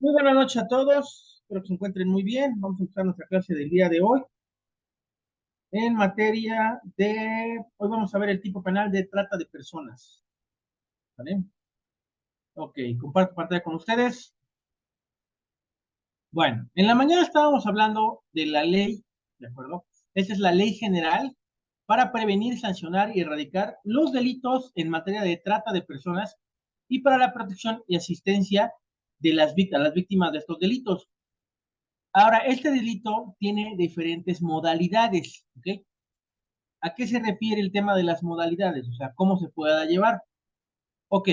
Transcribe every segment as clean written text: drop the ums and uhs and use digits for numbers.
Muy buenas noches a todos, espero que se encuentren muy bien. Vamos a empezar nuestra clase del día de hoy en materia de, hoy vamos a ver el tipo penal de trata de personas. ¿Vale? Ok, comparto pantalla con ustedes. Bueno, en la mañana estábamos hablando de la ley, ¿de acuerdo? Esta es la ley general para prevenir, sancionar y erradicar los delitos en materia de trata de personas y para la protección y asistencia de las víctimas de estos delitos. Ahora, este delito tiene diferentes modalidades, ¿ok? ¿A qué se refiere el tema de las modalidades? O sea, ¿cómo se pueda llevar? Ok,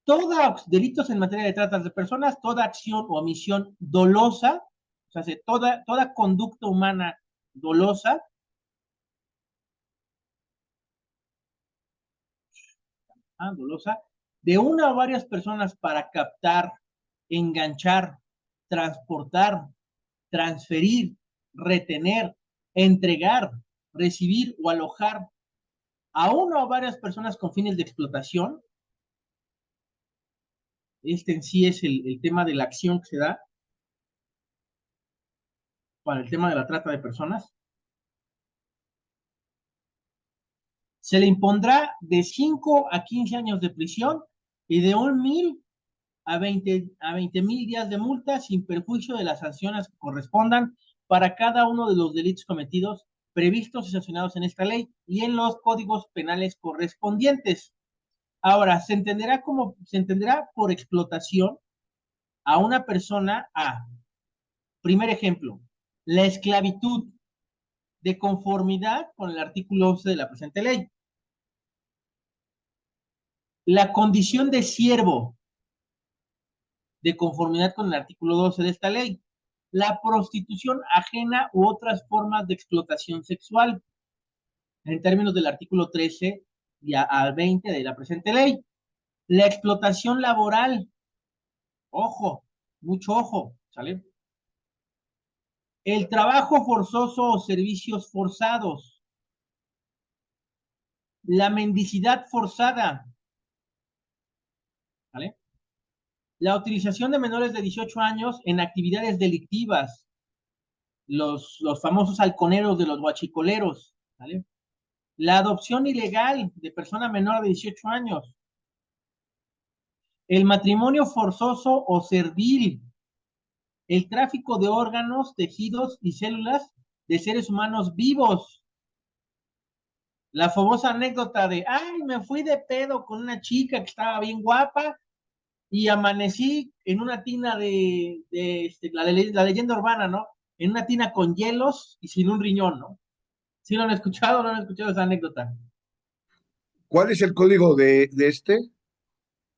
todos delitos en materia de trata de personas, toda acción o omisión dolosa, o sea, toda conducta humana dolosa, dolosa, de una o varias personas para captar, enganchar, transportar, transferir, retener, entregar, recibir o alojar a una o varias personas con fines de explotación. Este en sí es el tema de la acción que se da para el tema de la trata de personas. Se le impondrá de 5 a 15 años de prisión y de 1,000 a 20,000 días de multa sin perjuicio de las sanciones que correspondan para cada uno de los delitos cometidos previstos y sancionados en esta ley y en los códigos penales correspondientes. Ahora, se entenderá por explotación a una persona a, primer ejemplo, la esclavitud de conformidad con el artículo 11 de la presente ley. La condición de siervo de conformidad con el artículo 12 de esta ley. La prostitución ajena u otras formas de explotación sexual, en términos del artículo 13 y al 20 de la presente ley. La explotación laboral, ojo, mucho ojo, ¿sale? El trabajo forzoso o servicios forzados. La mendicidad forzada, ¿vale? La utilización de menores de 18 años en actividades delictivas, los famosos halconeros de los guachicoleros, ¿vale? La adopción ilegal de persona menor de 18 años, el matrimonio forzoso o servil, el tráfico de órganos, tejidos y células de seres humanos vivos. La famosa anécdota de, ay, me fui de pedo con una chica que estaba bien guapa y amanecí en una tina la leyenda urbana, ¿no? En una tina con hielos y sin un riñón, ¿no? ¿Sí lo han escuchado o no han escuchado esa anécdota? ¿Cuál es el código de este?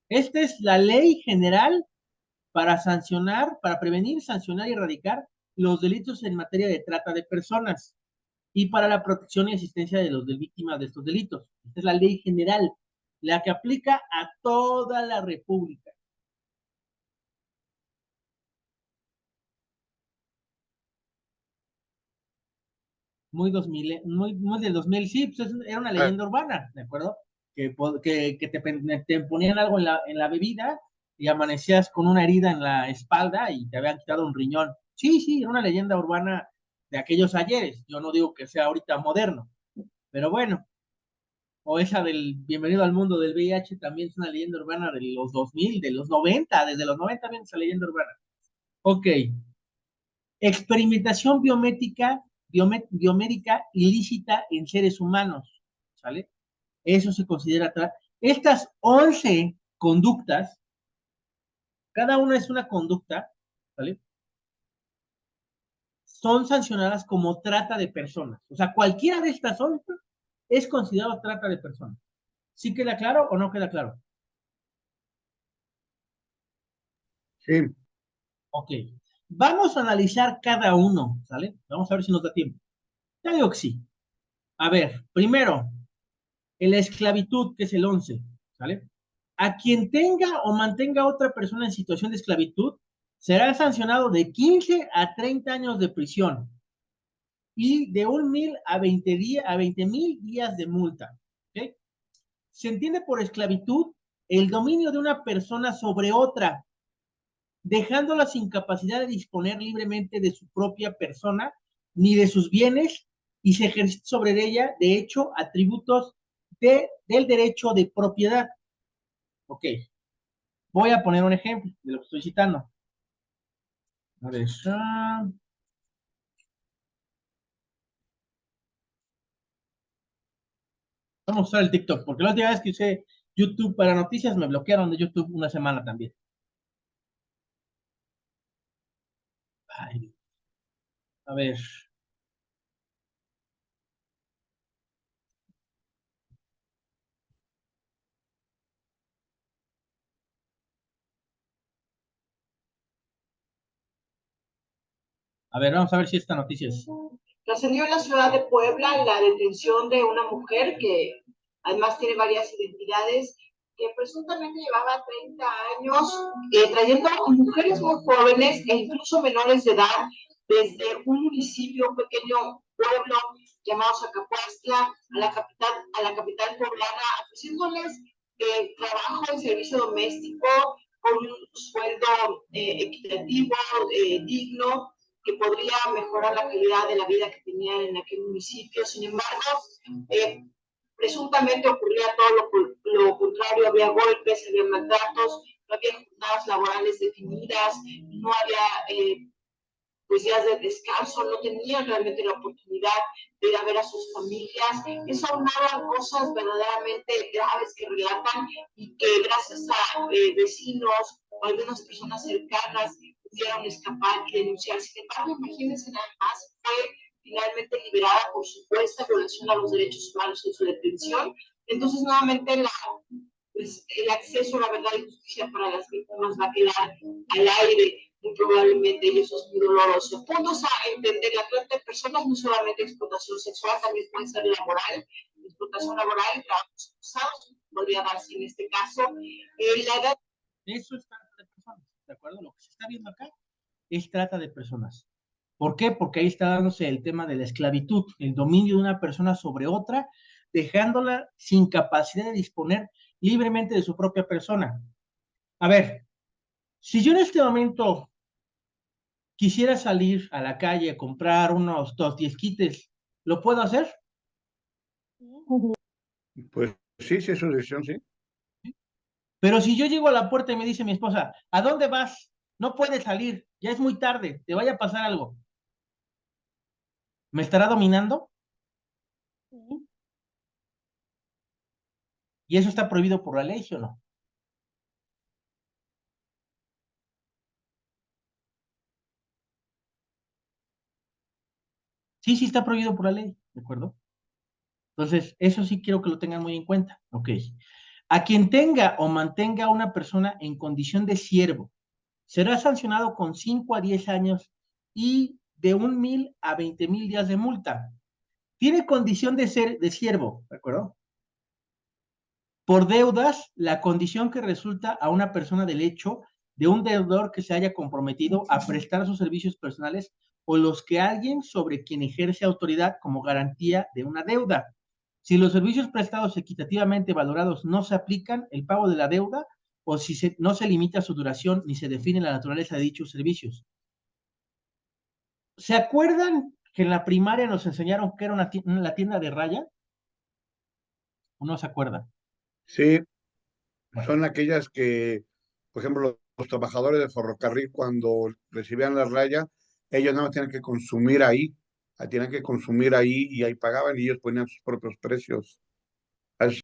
Esta es la ley general para sancionar, para prevenir, sancionar y erradicar los delitos en materia de trata de personas y para la protección y asistencia de los de víctimas de estos delitos. Esta es la ley general, la que aplica a toda la República. Muy 2000, muy del 2000, sí, pues era una Ah, leyenda urbana, ¿de acuerdo? Que te ponían algo en la bebida y amanecías con una herida en la espalda y te habían quitado un riñón. Sí, sí, era una leyenda urbana de aquellos ayeres. Yo no digo que sea ahorita moderno, pero bueno, o esa del Bienvenido al Mundo del VIH también es una leyenda urbana de los 2000, de los 90, desde los 90 viene esa leyenda urbana. Ok, experimentación biomédica ilícita en seres humanos, ¿sale? Eso se considera. Estas 11 conductas, cada una es una conducta, ¿vale? Son sancionadas como trata de personas. O sea, cualquiera de estas 11 es considerado trata de personas. ¿Sí queda claro o no queda claro? sí, Ok. Vamos a analizar cada uno, ¿sale? Vamos a ver si nos da tiempo. Ya digo que sí. A ver, primero, en la esclavitud, que es el 11, ¿sale? A quien tenga o mantenga otra persona en situación de esclavitud será sancionado de 15 a 30 años de prisión y de 1,000 a 20,000 días de multa. ¿Okay? Se entiende por esclavitud el dominio de una persona sobre otra, dejándola sin capacidad de disponer libremente de su propia persona ni de sus bienes, y se ejerce sobre ella, de hecho, atributos del derecho de propiedad. Ok, voy a poner un ejemplo de lo que estoy citando. A ver, vamos a usar el TikTok, porque la última vez que usé YouTube para noticias me bloquearon de YouTube una semana también. Ay, a ver. A ver, vamos a ver si esta noticia es. Trascendió en la ciudad de Puebla la detención de una mujer que además tiene varias identidades, que presuntamente llevaba 30 años trayendo mujeres muy jóvenes e incluso menores de edad desde un municipio, un pequeño pueblo llamado Zacapuastla, a la capital poblana, ofreciéndoles trabajo en servicio doméstico con un sueldo equitativo, digno, que podría mejorar la calidad de la vida que tenían en aquel municipio. Sin embargo, presuntamente ocurría todo lo contrario, había golpes, había maltratos, no había jornadas laborales definidas, no había pues días de descanso, no tenían realmente la oportunidad de ir a ver a sus familias. Eso aunaba cosas verdaderamente graves que relatan y que gracias a vecinos o algunas personas cercanas pudieron escapar y denunciar. Sin embargo, imagínense nada más, fue finalmente liberada por supuesta violación a los derechos humanos en su detención. Entonces, nuevamente, pues, el acceso a la verdad y justicia para las víctimas va a quedar al aire, muy probablemente, y eso es muy doloroso. Puntos a entender: la trata de personas no es solamente explotación sexual, también puede ser laboral, explotación laboral y trabajos forzados, podría darse en este caso. La edad... Eso es trata de personas, ¿de acuerdo? Lo que se está viendo acá es trata de personas. ¿Por qué? Porque ahí está dándose el tema de la esclavitud, el dominio de una persona sobre otra, dejándola sin capacidad de disponer libremente de su propia persona. A ver, si yo en este momento quisiera salir a la calle a comprar unos tostiesquites, ¿lo puedo hacer? Pues sí, sí, es su decisión, sí. Pero si yo llego a la puerta y me dice mi esposa, ¿a dónde vas? No puedes salir, ya es muy tarde, te vaya a pasar algo. ¿Me estará dominando? ¿Y eso está prohibido por la ley, sí o no? Sí, sí está prohibido por la ley, ¿de acuerdo? Entonces, eso sí quiero que lo tengan muy en cuenta. Ok. A quien tenga o mantenga a una persona en condición de siervo, será sancionado con 5 a 10 años y de 1,000 a 20,000 días de multa. Tiene condición de ser de siervo, ¿de acuerdo? Por deudas, la condición que resulta a una persona del hecho de un deudor que se haya comprometido a prestar sus servicios personales o los que alguien sobre quien ejerce autoridad como garantía de una deuda. Si los servicios prestados equitativamente valorados no se aplican, el pago de la deuda, o si no se limita su duración ni se define la naturaleza de dichos servicios. ¿Se acuerdan que en la primaria nos enseñaron que era la tienda de raya? ¿O no se acuerdan? Sí, Bueno, son aquellas que, por ejemplo, los trabajadores de ferrocarril cuando recibían la raya, ellos no tenían que consumir ahí, tenían que consumir ahí y ahí pagaban y ellos ponían sus propios precios. Es-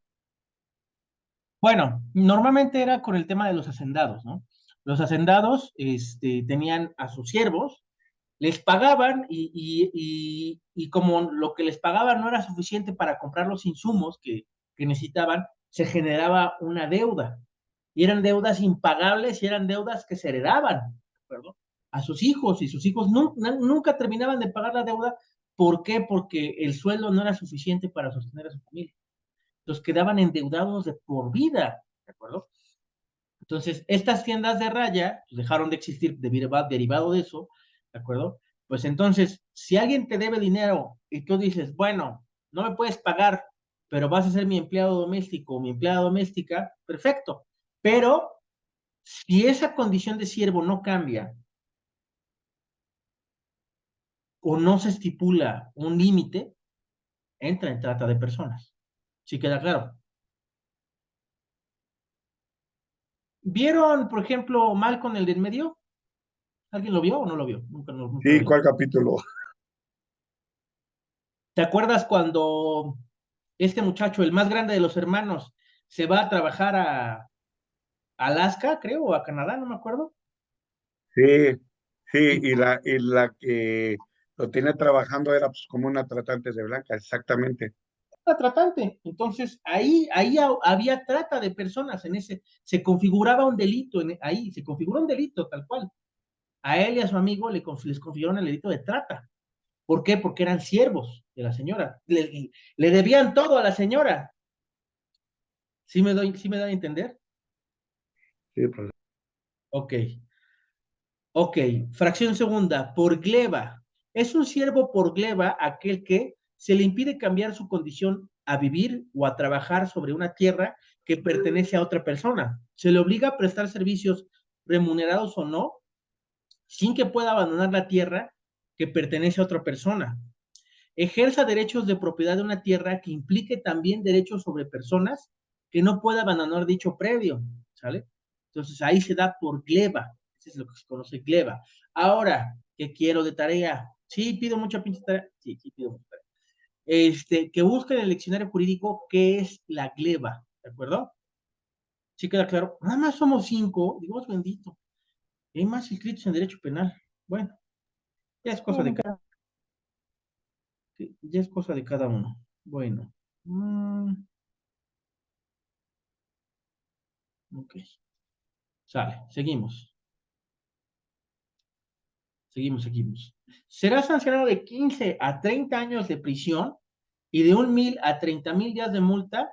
bueno, normalmente era con el tema de los hacendados, ¿no? Los hacendados tenían a sus siervos, les pagaban y como lo que les pagaban no era suficiente para comprar los insumos que necesitaban, se generaba una deuda. Y eran deudas impagables y eran deudas que se heredaban, ¿de acuerdo? A sus hijos, y sus hijos nunca terminaban de pagar la deuda. ¿Por qué? Porque el sueldo no era suficiente para sostener a su familia. Los quedaban endeudados de por vida, ¿de acuerdo? Entonces, estas tiendas de raya pues, dejaron de existir derivado de eso, ¿de acuerdo? Pues entonces, si alguien te debe dinero y tú dices, bueno, no me puedes pagar, pero vas a ser mi empleado doméstico o mi empleada doméstica, perfecto. Pero Si esa condición de siervo no cambia o no se estipula un límite, entra en trata de personas. ¿Sí queda claro? ¿Vieron, por ejemplo, Malcolm el del medio? ¿Alguien lo vio o no lo vio? Nunca lo Sí, vi. ¿cuál capítulo? ¿Te acuerdas cuando este muchacho, el más grande de los hermanos, se va a trabajar a Alaska, creo, o a Canadá, no me acuerdo? Sí, sí, Y y la que lo tiene trabajando era pues como una tratante de blanca, exactamente. era tratante. Entonces, ahí había trata de personas en ese, se configuraba un delito ahí, se configuró un delito tal cual. A él y a su amigo les configuraron el delito de trata. ¿Por qué? Porque eran siervos de la señora. Le debían todo a la señora. Sí me doy a entender? Sí, pues, Ok. Ok. Fracción segunda. Por gleba. Es un siervo por gleba aquel que se le impide cambiar su condición a vivir o a trabajar sobre una tierra que pertenece a otra persona. Se le obliga a prestar servicios remunerados o no, sin que pueda abandonar la tierra que pertenece a otra persona. Ejerza derechos de propiedad de una tierra que implique también derechos sobre personas que no pueda abandonar dicho predio, ¿sale? Entonces ahí se da por gleba, eso es lo que se conoce gleba. Ahora, ¿qué quiero de tarea? Sí, pido mucha pinche tarea. Sí, pido mucha tarea. Que busquen en el diccionario jurídico qué es la gleba, ¿de acuerdo? Sí queda claro. Nada más somos 5, Dios bendito. Hay más inscritos en derecho penal. Bueno, ya es cosa de cada, ya es cosa de cada uno. Bueno. Ok. Sale, seguimos. Será sancionado de 15 a 30 años de prisión y de 1,000 a 30,000 días de multa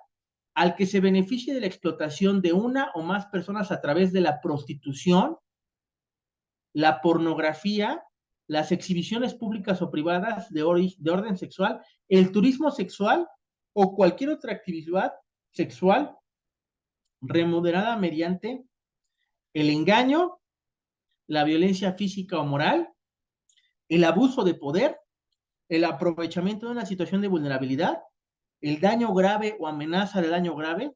al que se beneficie de la explotación de una o más personas a través de la prostitución, la pornografía, las exhibiciones públicas o privadas de orden sexual, el turismo sexual o cualquier otra actividad sexual remunerada mediante el engaño, la violencia física o moral, el abuso de poder, el aprovechamiento de una situación de vulnerabilidad, el daño grave o amenaza de daño grave,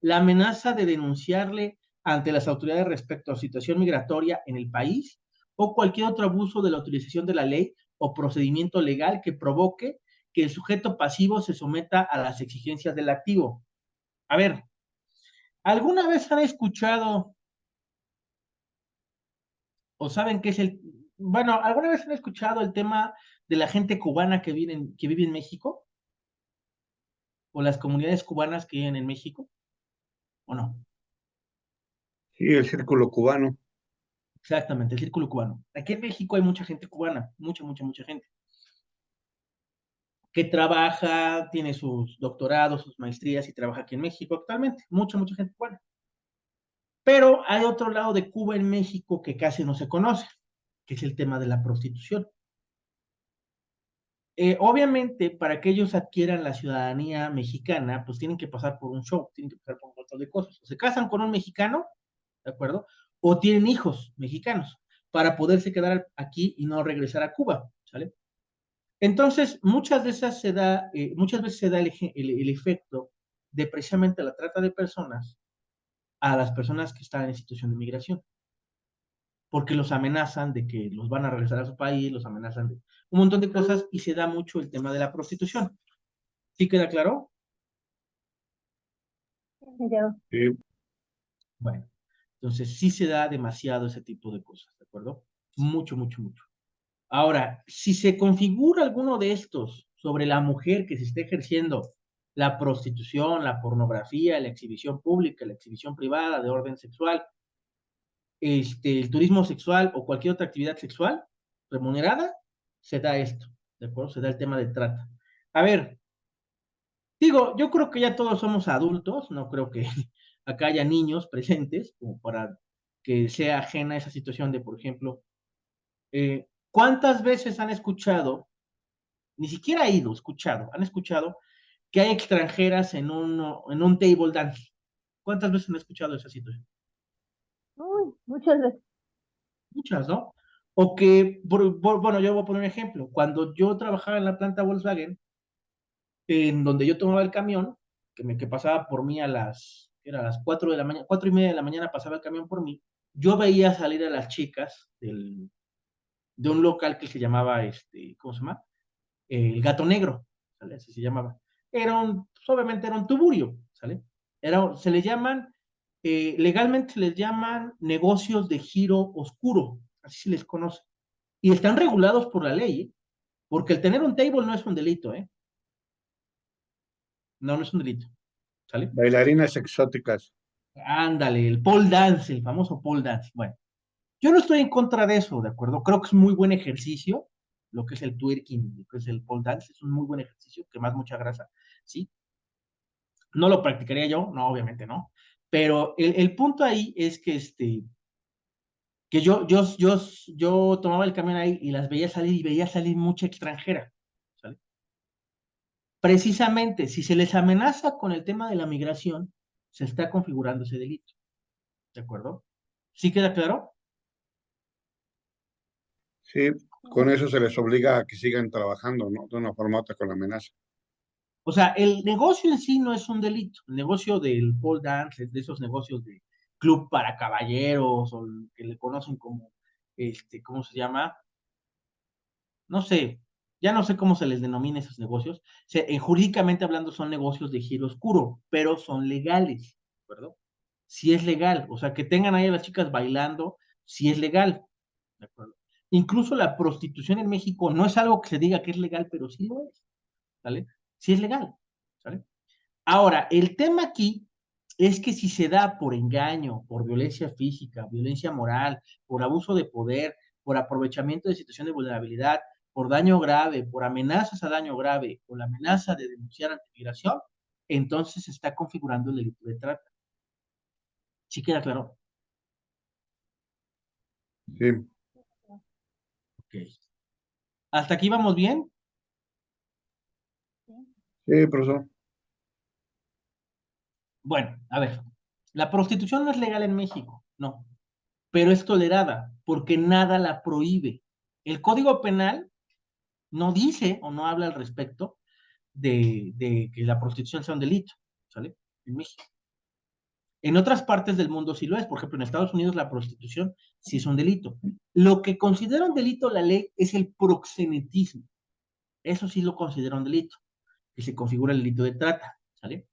la amenaza de denunciarle ante las autoridades respecto a situación migratoria en el país o cualquier otro abuso de la utilización de la ley o procedimiento legal que provoque que el sujeto pasivo se someta a las exigencias del activo. A ver, ¿alguna vez han escuchado o saben qué es bueno, alguna vez han escuchado el tema de la gente cubana que vive en México o las comunidades cubanas que viven en México o no? sí, el círculo cubano. Exactamente, el círculo cubano. Aquí en México hay mucha gente cubana, mucha gente, que trabaja, tiene sus doctorados, sus maestrías y trabaja aquí en México actualmente. Mucha gente cubana. Pero hay otro lado de Cuba en México que casi no se conoce, que es el tema de la prostitución. Obviamente, para que ellos adquieran la ciudadanía mexicana, pues tienen que pasar por un show, tienen que pasar por un montón de cosas. O se casan con un mexicano, ¿de acuerdo? O tienen hijos mexicanos para poderse quedar aquí y no regresar a Cuba, ¿sale? Entonces, muchas veces se da el efecto de precisamente la trata de personas a las personas que están en situación de migración, porque los amenazan de que los van a regresar a su país, los amenazan de un montón de cosas y se da mucho el tema de la prostitución. ¿Sí queda claro? Sí, Bueno, entonces sí se da demasiado ese tipo de cosas, ¿de acuerdo? Mucho. Ahora, si se configura alguno de estos sobre la mujer que se esté ejerciendo la prostitución, la pornografía, la exhibición pública, la exhibición privada de orden sexual, el turismo sexual o cualquier otra actividad sexual remunerada, se da esto, ¿de acuerdo? Se da el tema de trata. A ver, digo, yo creo que ya todos somos adultos, no creo que acá haya niños presentes como para que sea ajena esa situación de, por ejemplo, ¿cuántas veces han escuchado, ni siquiera ido, escuchado, han escuchado que hay extranjeras en un table dance? ¿Cuántas veces han escuchado esa situación? muchas veces. Muchas, ¿no? O que, bueno, yo voy a poner un ejemplo. Cuando yo trabajaba en la planta Volkswagen, en donde yo tomaba el camión, que pasaba por mí era a las 4 de la mañana, 4:30 de la mañana pasaba el camión por mí, yo veía salir a las chicas de un local que se llamaba, ¿cómo se llama? El Gato Negro, ¿sale? Así se llamaba. Pues, obviamente era un tuburio, ¿sale? Se le llaman, legalmente se les llaman negocios de giro oscuro, así se les conoce. Y están regulados por la ley, ¿eh? Porque el tener un table no es un delito, ¿eh? No, no es un delito, ¿sale? Bailarinas exóticas. Ándale, el pole dance, el famoso pole dance. Bueno, yo no estoy en contra de eso, ¿de acuerdo? Creo que es muy buen ejercicio, lo que es el twerking, lo que es el pole dance, es un muy buen ejercicio, que más mucha grasa, ¿sí? No lo practicaría yo, no, obviamente no. Pero el punto ahí es que yo tomaba el camión ahí y las veía salir y veía salir mucha extranjera, ¿sale? Precisamente, si se les amenaza con el tema de la migración, se está configurando ese delito, ¿de acuerdo? ¿Sí queda claro? Sí, con eso se les obliga a que sigan trabajando, ¿no? De una forma u otra con la amenaza. O sea, el negocio en sí no es un delito. El negocio del pole dance, de esos negocios de club para caballeros, o el que le conocen como, ¿cómo se llama? No sé, ya no sé cómo se les denomina esos negocios. Jurídicamente hablando son negocios de giro oscuro, pero son legales, ¿de acuerdo? Sí es legal, o sea, que tengan ahí a las chicas bailando, sí es legal, ¿de acuerdo? Incluso la prostitución en México no es algo que se diga que es legal, pero sí lo es, ¿sale? Sí es legal, ¿sale? Ahora, el tema aquí es que si se da por engaño, por violencia física, violencia moral, por abuso de poder, por aprovechamiento de situación de vulnerabilidad, por daño grave, por amenazas a daño grave o la amenaza de denunciar ante migración, entonces se está configurando el delito de trata. ¿Sí queda claro? Sí, Ok. ¿Hasta aquí vamos bien? sí, profesor. Bueno, a ver, la prostitución no es legal en México, no, pero es tolerada porque nada la prohíbe. El Código Penal no dice o no habla al respecto de que la prostitución sea un delito, ¿sale? En México. En otras partes del mundo sí lo es. Por ejemplo, en Estados Unidos la prostitución sí es un delito. Lo que considera un delito la ley es el proxenetismo. Eso sí lo considera un delito, que se configura el delito de trata, ¿sale?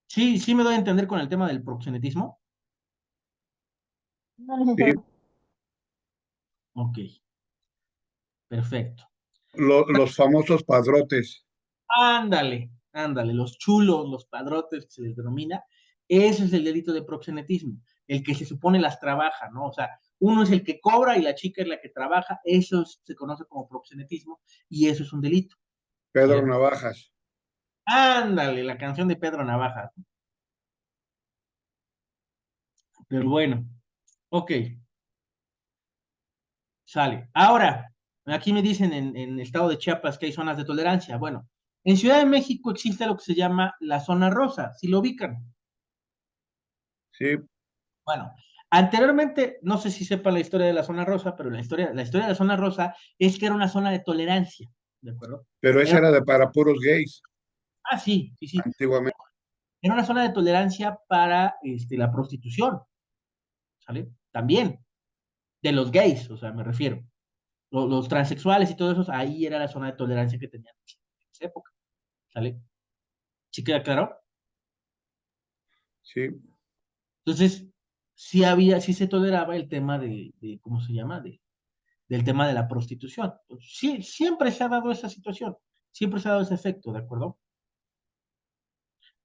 Sí, sí me doy a entender con el tema del proxenetismo. No Sí, necesariamente. Ok, perfecto. los famosos padrotes. Ándale, ándale, los chulos, los padrotes que se les denomina, ese es el delito de proxenetismo, el que se supone las trabaja, ¿no? O sea, uno es el que cobra y la chica es la que trabaja, se conoce como proxenetismo y eso es un delito, Pedro ¿sale? Navajas. Ándale, la canción de Pedro Navajas. Pero bueno, ok, sale. Ahora, aquí me dicen en el estado de Chiapas que hay zonas de tolerancia. Bueno, en Ciudad de México existe lo que se llama la zona rosa, si lo ubican. Sí, Bueno, anteriormente, no sé si sepa la historia de la zona rosa, pero la historia de la zona rosa es que era una zona de tolerancia, ¿de acuerdo? pero esa Era- era de para puros gays, sí, sí, sí. antiguamente. Era una zona de tolerancia para la prostitución, ¿sale? También, de los gays, o sea, me refiero. Los transexuales y todo eso, ahí era la zona de tolerancia que tenían en esa época, ¿sale? ¿Sí queda claro? Sí, Entonces, sí se toleraba el tema ¿cómo se llama? Del tema de la prostitución. Sí, siempre se ha dado esa situación, siempre se ha dado ese efecto, ¿de acuerdo?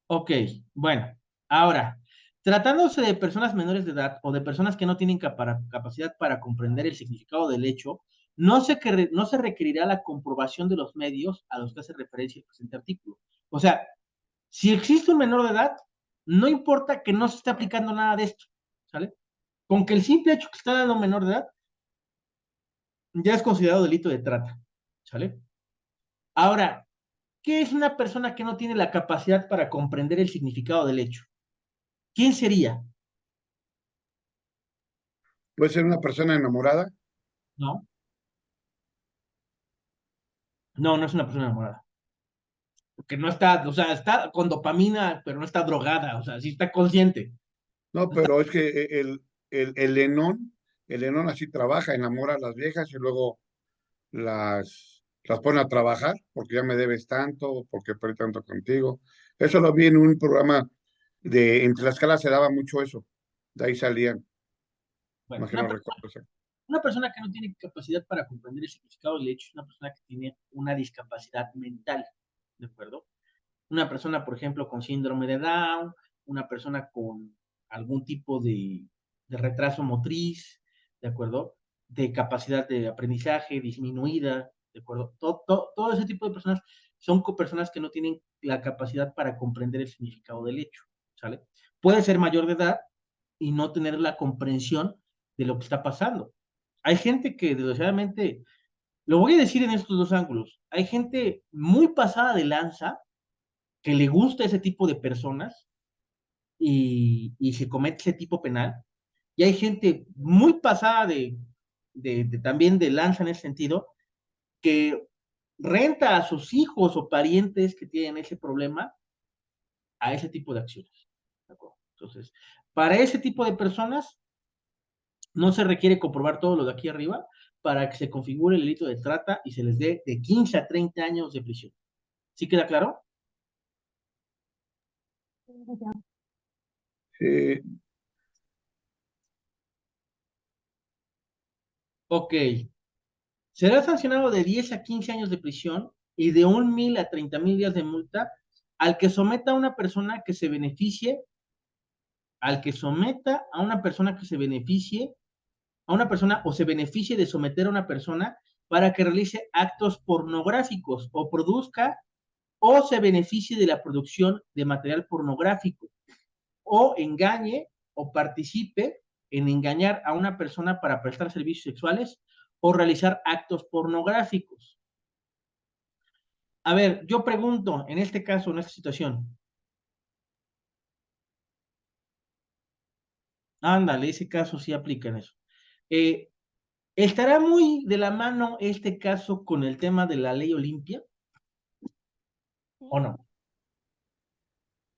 Ok, bueno, ahora, tratándose de personas menores de edad o de personas que no tienen capacidad para comprender el significado del hecho, no se requerirá la comprobación de los medios a los que hace referencia el presente artículo. O sea, si existe un menor de edad, no importa que no se esté aplicando nada de esto, ¿sale? Con que el simple hecho que está dando un menor de edad ya es considerado delito de trata, ¿sale? Ahora, ¿qué es una persona que no tiene la capacidad para comprender el significado del hecho? ¿Quién sería? puede ser una persona enamorada. No, no, no es una persona enamorada. Porque no está, o sea, está con dopamina, pero no está drogada, o sea, sí está consciente. No, No está, pero es que el Enón así trabaja, enamora a las viejas y luego las pone a trabajar porque ya me debes tanto, porque perdí tanto contigo. Eso lo vi en un programa en Tlaxcala se daba mucho eso. De ahí salían, bueno, más que no recuerdo eso. una persona que no tiene capacidad para comprender el significado del hecho es una persona que tiene una discapacidad mental, ¿de acuerdo? Una persona, por ejemplo, con síndrome de Down, una persona con algún tipo de retraso motriz, ¿de acuerdo? De capacidad de aprendizaje disminuida, ¿de acuerdo? Todo ese tipo de personas son personas que no tienen la capacidad para comprender el significado del hecho, ¿sale? Puede ser mayor de edad y no tener la comprensión de lo que está pasando. Hay gente que, desgraciadamente, lo voy a decir en estos dos ángulos, hay gente muy pasada de lanza que le gusta ese tipo de personas y se comete ese tipo penal. Y hay gente muy pasada también de lanza en ese sentido, que renta a sus hijos o parientes que tienen ese problema a ese tipo de acciones. ¿De acuerdo? Entonces, para ese tipo de personas no se requiere comprobar todo lo de aquí arriba para que se configure el delito de trata y se les dé de 15 a 30 años de prisión. ¿Sí queda claro? Sí, Ok. Será sancionado de 10 a 15 años de prisión y de 1,000 a 30,000 días de multa al que someta a una persona que se beneficie, al que someta a una persona que se beneficie, a una persona o se beneficie de someter a una persona para que realice actos pornográficos o produzca o se beneficie de la producción de material pornográfico o engañe o participe en engañar a una persona para prestar servicios sexuales o realizar actos pornográficos. A ver, yo pregunto, en este caso, en esta situación, ándale, ese caso sí aplica en eso. Eh, ¿Estará muy de la mano este caso con el tema de la ley Olimpia o no?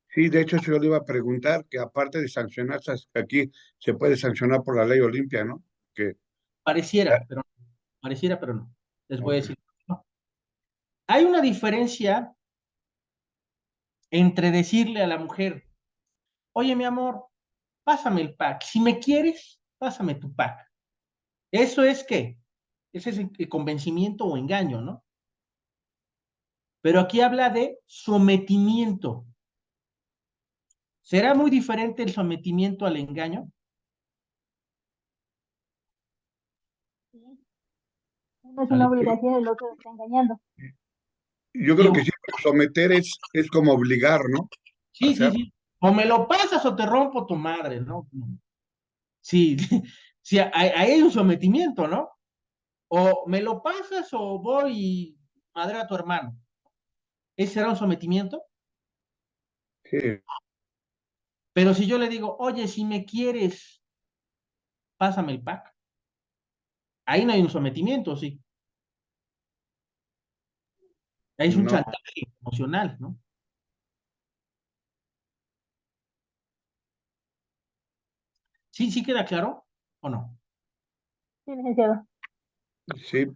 sí, de hecho eso yo le iba a preguntar, que aparte de sancionar, aquí se puede sancionar por la ley Olimpia, ¿no? Que, Pareciera, pero no. Les voy a ok. decir. No. Hay una diferencia entre decirle a la mujer, oye, mi amor, pásame el pack. Si me quieres, pásame tu pack. ¿Eso es qué? Ese es el convencimiento o engaño, ¿no? Pero aquí habla de sometimiento. ¿Será muy diferente el sometimiento al engaño? Uno es una ¿Sale? obligación, el otro está engañando. Yo Sí, creo que sí, someter es como obligar, ¿no? sí, sí, Hacer. sí. O me lo pasas o te rompo tu madre, ¿no? Sí, sí, ahí hay un sometimiento, ¿no? O me lo pasas o voy y madre a tu hermano. ¿Ese será un sometimiento? Sí, Pero si yo le digo, oye, si me quieres, pásame el pack. Ahí no hay un sometimiento, sí. Ahí es un no, chantaje emocional, ¿no? ¿Sí, sí queda claro o no? Sí, licenciado. sí,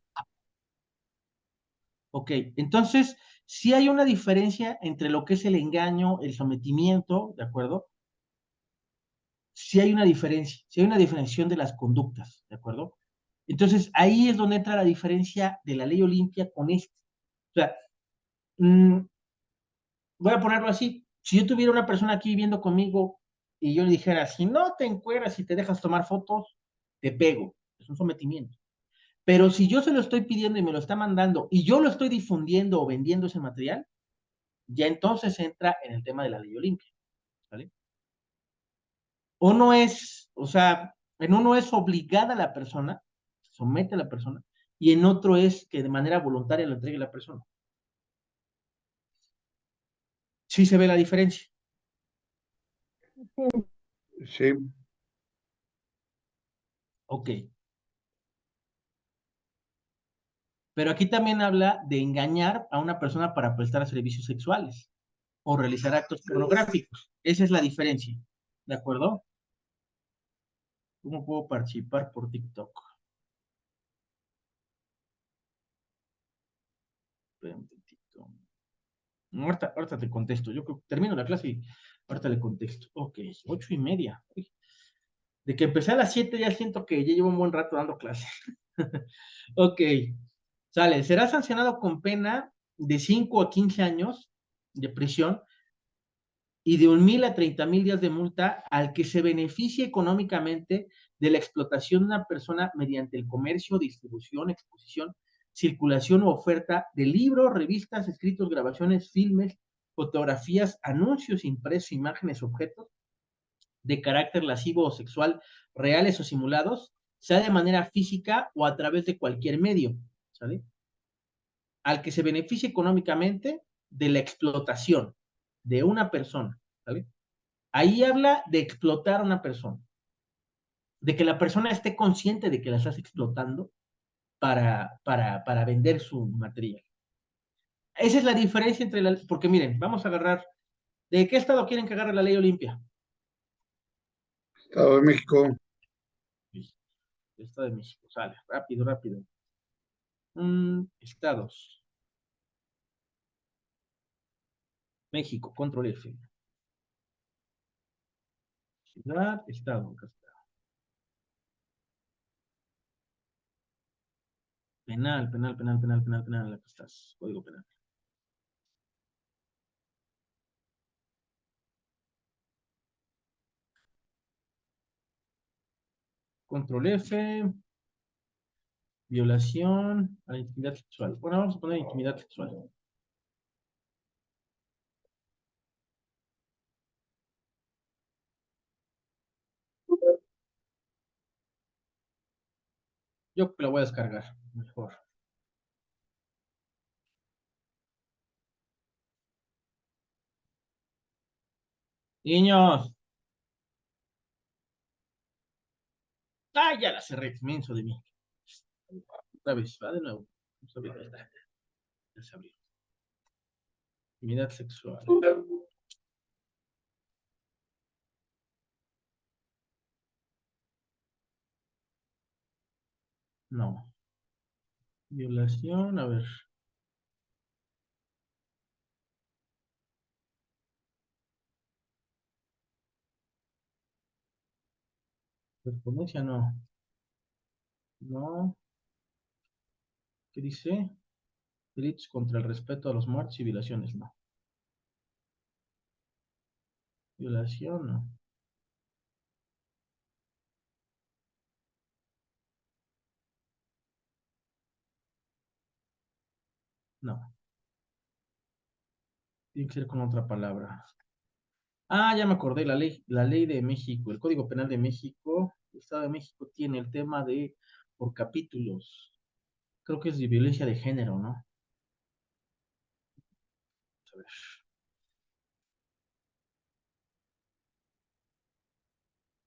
Ok, entonces, sí hay una diferencia entre lo que es el engaño, el sometimiento, ¿de acuerdo? Sí hay una diferencia, sí hay una diferenciación de las conductas, ¿de acuerdo? Entonces, ahí es donde entra la diferencia de la ley Olimpia con este. O sea, mm, voy a ponerlo así, si yo tuviera una persona aquí viviendo conmigo y yo le dijera, si no te encueras y te dejas tomar fotos, te pego, es un sometimiento. Pero si yo se lo estoy pidiendo y me lo está mandando y yo lo estoy difundiendo o vendiendo ese material, ya entonces entra en el tema de la ley Olimpia, ¿vale? Uno es, o sea, en uno es obligada la persona, somete a la persona, y en otro es que de manera voluntaria lo entregue la persona. Sí se ve la diferencia. Sí, sí. Ok. Pero aquí también habla de engañar a una persona para prestar servicios sexuales o realizar actos pornográficos. Esa es la diferencia. ¿De acuerdo? ¿Cómo puedo participar por TikTok? Espera un tantito. Ahorita te contesto. Yo creo que termino la clase y ahorita le contesto. Ok, 8:30. Uy, de que empecé a las 7 ya siento que ya llevo un buen rato dando clase. Ok, sale. Será sancionado con pena de 5 a 15 años de prisión y de 1,000 a 30,000 días de multa al que se beneficie económicamente de la explotación de una persona mediante el comercio, distribución, exposición, circulación o oferta de libros, revistas, escritos, grabaciones, filmes, fotografías, anuncios impresos, imágenes, objetos de carácter lascivo o sexual, reales o simulados, sea de manera física o a través de cualquier medio, ¿sale? Al que se beneficie económicamente de la explotación de una persona, ¿sale? Ahí habla de explotar a una persona, de que la persona esté consciente de que la estás explotando para vender su material. Esa es la diferencia entre la... Porque miren, vamos a agarrar... ¿De qué estado quieren que agarre la ley Olimpia? Estado de México. Estado de México, sale, rápido, rápido. Estados. México, control F. Ciudad, estado, acá está. Penal, penal, penal, penal, penal, penal, acá estás. Código penal. Control F. Violación a la intimidad sexual. Bueno, vamos a poner intimidad sexual. Yo la voy a descargar, mejor. Niños. Ah, ya la cerré, menso de mí. Otra vez, va de nuevo. Vamos a ver, ahí está. Ya se abrió. Intimidad sexual. No. Violación, a ver. Correspondencia, no. No. ¿Qué dice? Delitos contra el respeto a los muertos y violaciones, no. Violación, no. No. Tiene que ser con otra palabra. Ah, ya me acordé, la ley de México, el Código Penal de México, el Estado de México tiene el tema de por capítulos. Creo que es de violencia de género, ¿no? Vamos a ver.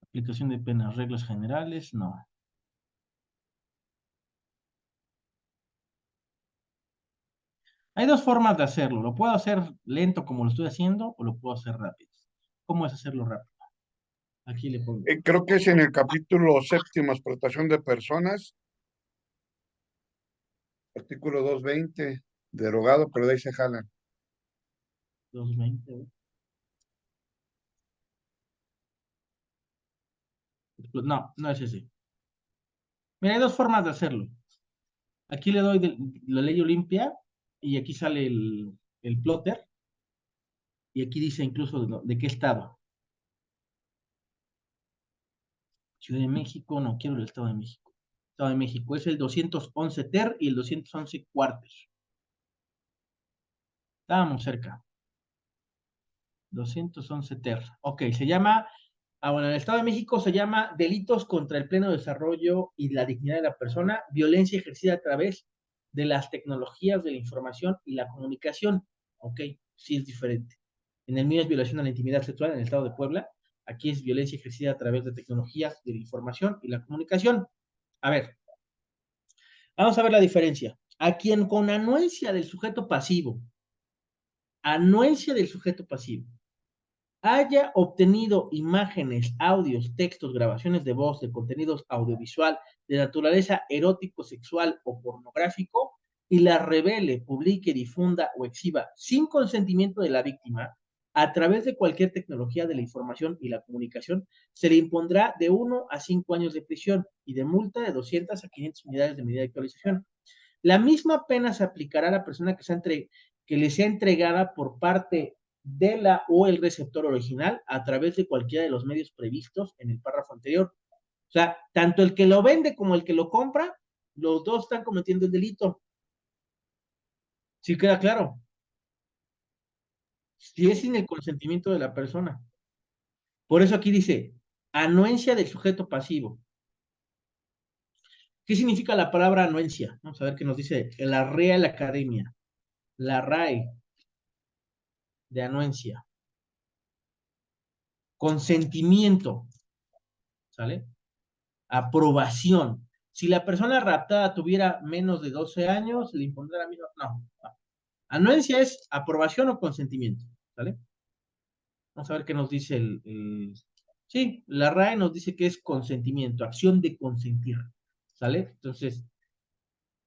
Aplicación de penas, reglas generales, no. Hay dos formas de hacerlo. Lo puedo hacer lento como lo estoy haciendo o lo puedo hacer rápido. ¿Cómo es hacerlo rápido? Aquí le pongo Creo que es en el capítulo séptimo, explotación de personas, artículo 220, derogado, pero de ahí se jala. 220. No, no es ese. Mira, hay dos formas de hacerlo. Aquí le doy la ley Olimpia y aquí sale el plotter y aquí dice incluso de qué estado. Ciudad de México, no quiero el Estado de México. Estado de México es el 211 ter y el 211 cuartos. Estábamos cerca. 211 ter. Ok, se llama, bueno, en el Estado de México se llama delitos contra el pleno desarrollo y la dignidad de la persona, violencia ejercida a través de las tecnologías de la información y la comunicación. Ok, sí es diferente. En el mío es violación a la intimidad sexual en el Estado de Puebla. Aquí es violencia ejercida a través de tecnologías de la información y la comunicación. A ver, vamos a ver la diferencia. A quien con anuencia del sujeto pasivo, haya obtenido imágenes, audios, textos, grabaciones de voz, de contenidos audiovisual de naturaleza erótico, sexual o pornográfico y las revele, publique, difunda o exhiba sin consentimiento de la víctima a través de cualquier tecnología de la información y la comunicación, se le impondrá de 1 a 5 años de prisión y de multa de 200 a 500 unidades de medida de actualización. La misma pena se aplicará a la persona que le sea entregada por parte de la o el receptor original a través de cualquiera de los medios previstos en el párrafo anterior. O sea, tanto el que lo vende como el que lo compra, los dos están cometiendo el delito. ¿Sí queda claro? Si es sin el consentimiento de la persona. Por eso aquí dice, anuencia del sujeto pasivo. ¿Qué significa la palabra anuencia? Vamos a ver qué nos dice la Real Academia. La RAE de anuencia. Consentimiento, ¿sale? Aprobación. Si la persona raptada tuviera menos de 12 años, le impondrá la misma. No. Anuencia es aprobación o consentimiento, ¿sale? Vamos a ver qué nos dice Sí, la RAE nos dice que es consentimiento, acción de consentir, ¿sale? Entonces,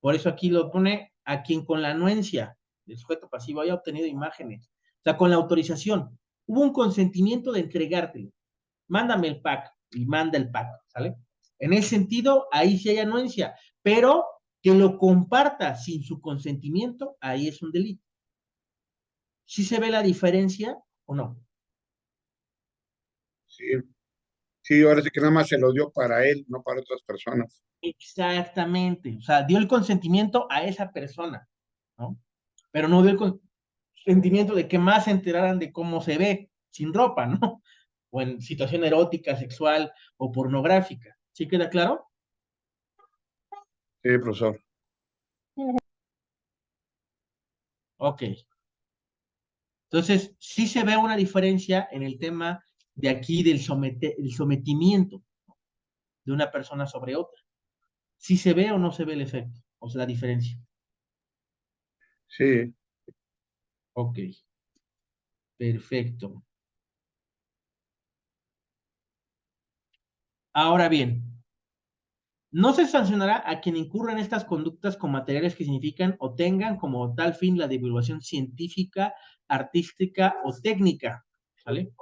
por eso aquí lo pone a quien con la anuencia del sujeto pasivo haya obtenido imágenes, o sea, con la autorización. Hubo un consentimiento de entregártelo. Mándame el pack y manda el pack, ¿sale? En ese sentido, ahí sí hay anuencia, pero que lo comparta sin su consentimiento, ahí es un delito. ¿Sí se ve la diferencia o no? Sí, sí, ahora sí que nada más se lo dio para él, no para otras personas. Exactamente, o sea, dio el consentimiento a esa persona, ¿no? Pero no dio el consentimiento de que más se enteraran de cómo se ve sin ropa, ¿no? O en situación erótica, sexual o pornográfica. ¿Sí queda claro? Sí, profesor. Ok. Entonces, sí se ve una diferencia en el tema de aquí del el sometimiento de una persona sobre otra. ¿Sí se ve o no se ve el efecto? O sea, la diferencia. Sí, Ok. Perfecto. Ahora bien, no se sancionará a quien incurra en estas conductas con materiales que significan o tengan como tal fin la divulgación científica, artística o técnica, ¿vale?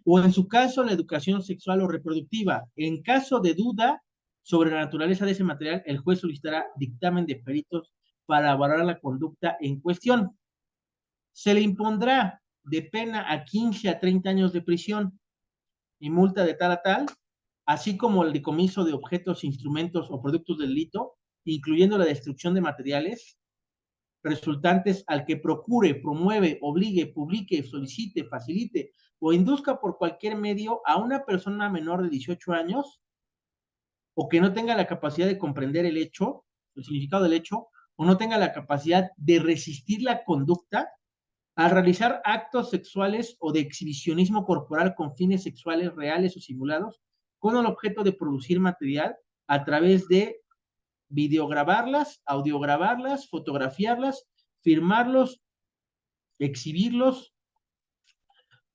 O en su caso, la educación sexual o reproductiva. En caso de duda sobre la naturaleza de ese material, el juez solicitará dictamen de peritos para valorar la conducta en cuestión. Se le impondrá de pena a 15 a 30 años de prisión y multa de tal a tal, así como el decomiso de objetos, instrumentos o productos del delito, incluyendo la destrucción de materiales resultantes al que procure, promueve, obligue, publique, solicite, facilite o induzca por cualquier medio a una persona menor de 18 años o que no tenga la capacidad de comprender el hecho, el significado del hecho, o no tenga la capacidad de resistir la conducta al realizar actos sexuales o de exhibicionismo corporal con fines sexuales reales o simulados, con el objeto de producir material a través de videograbarlas, audiograbarlas, fotografiarlas, firmarlos, exhibirlos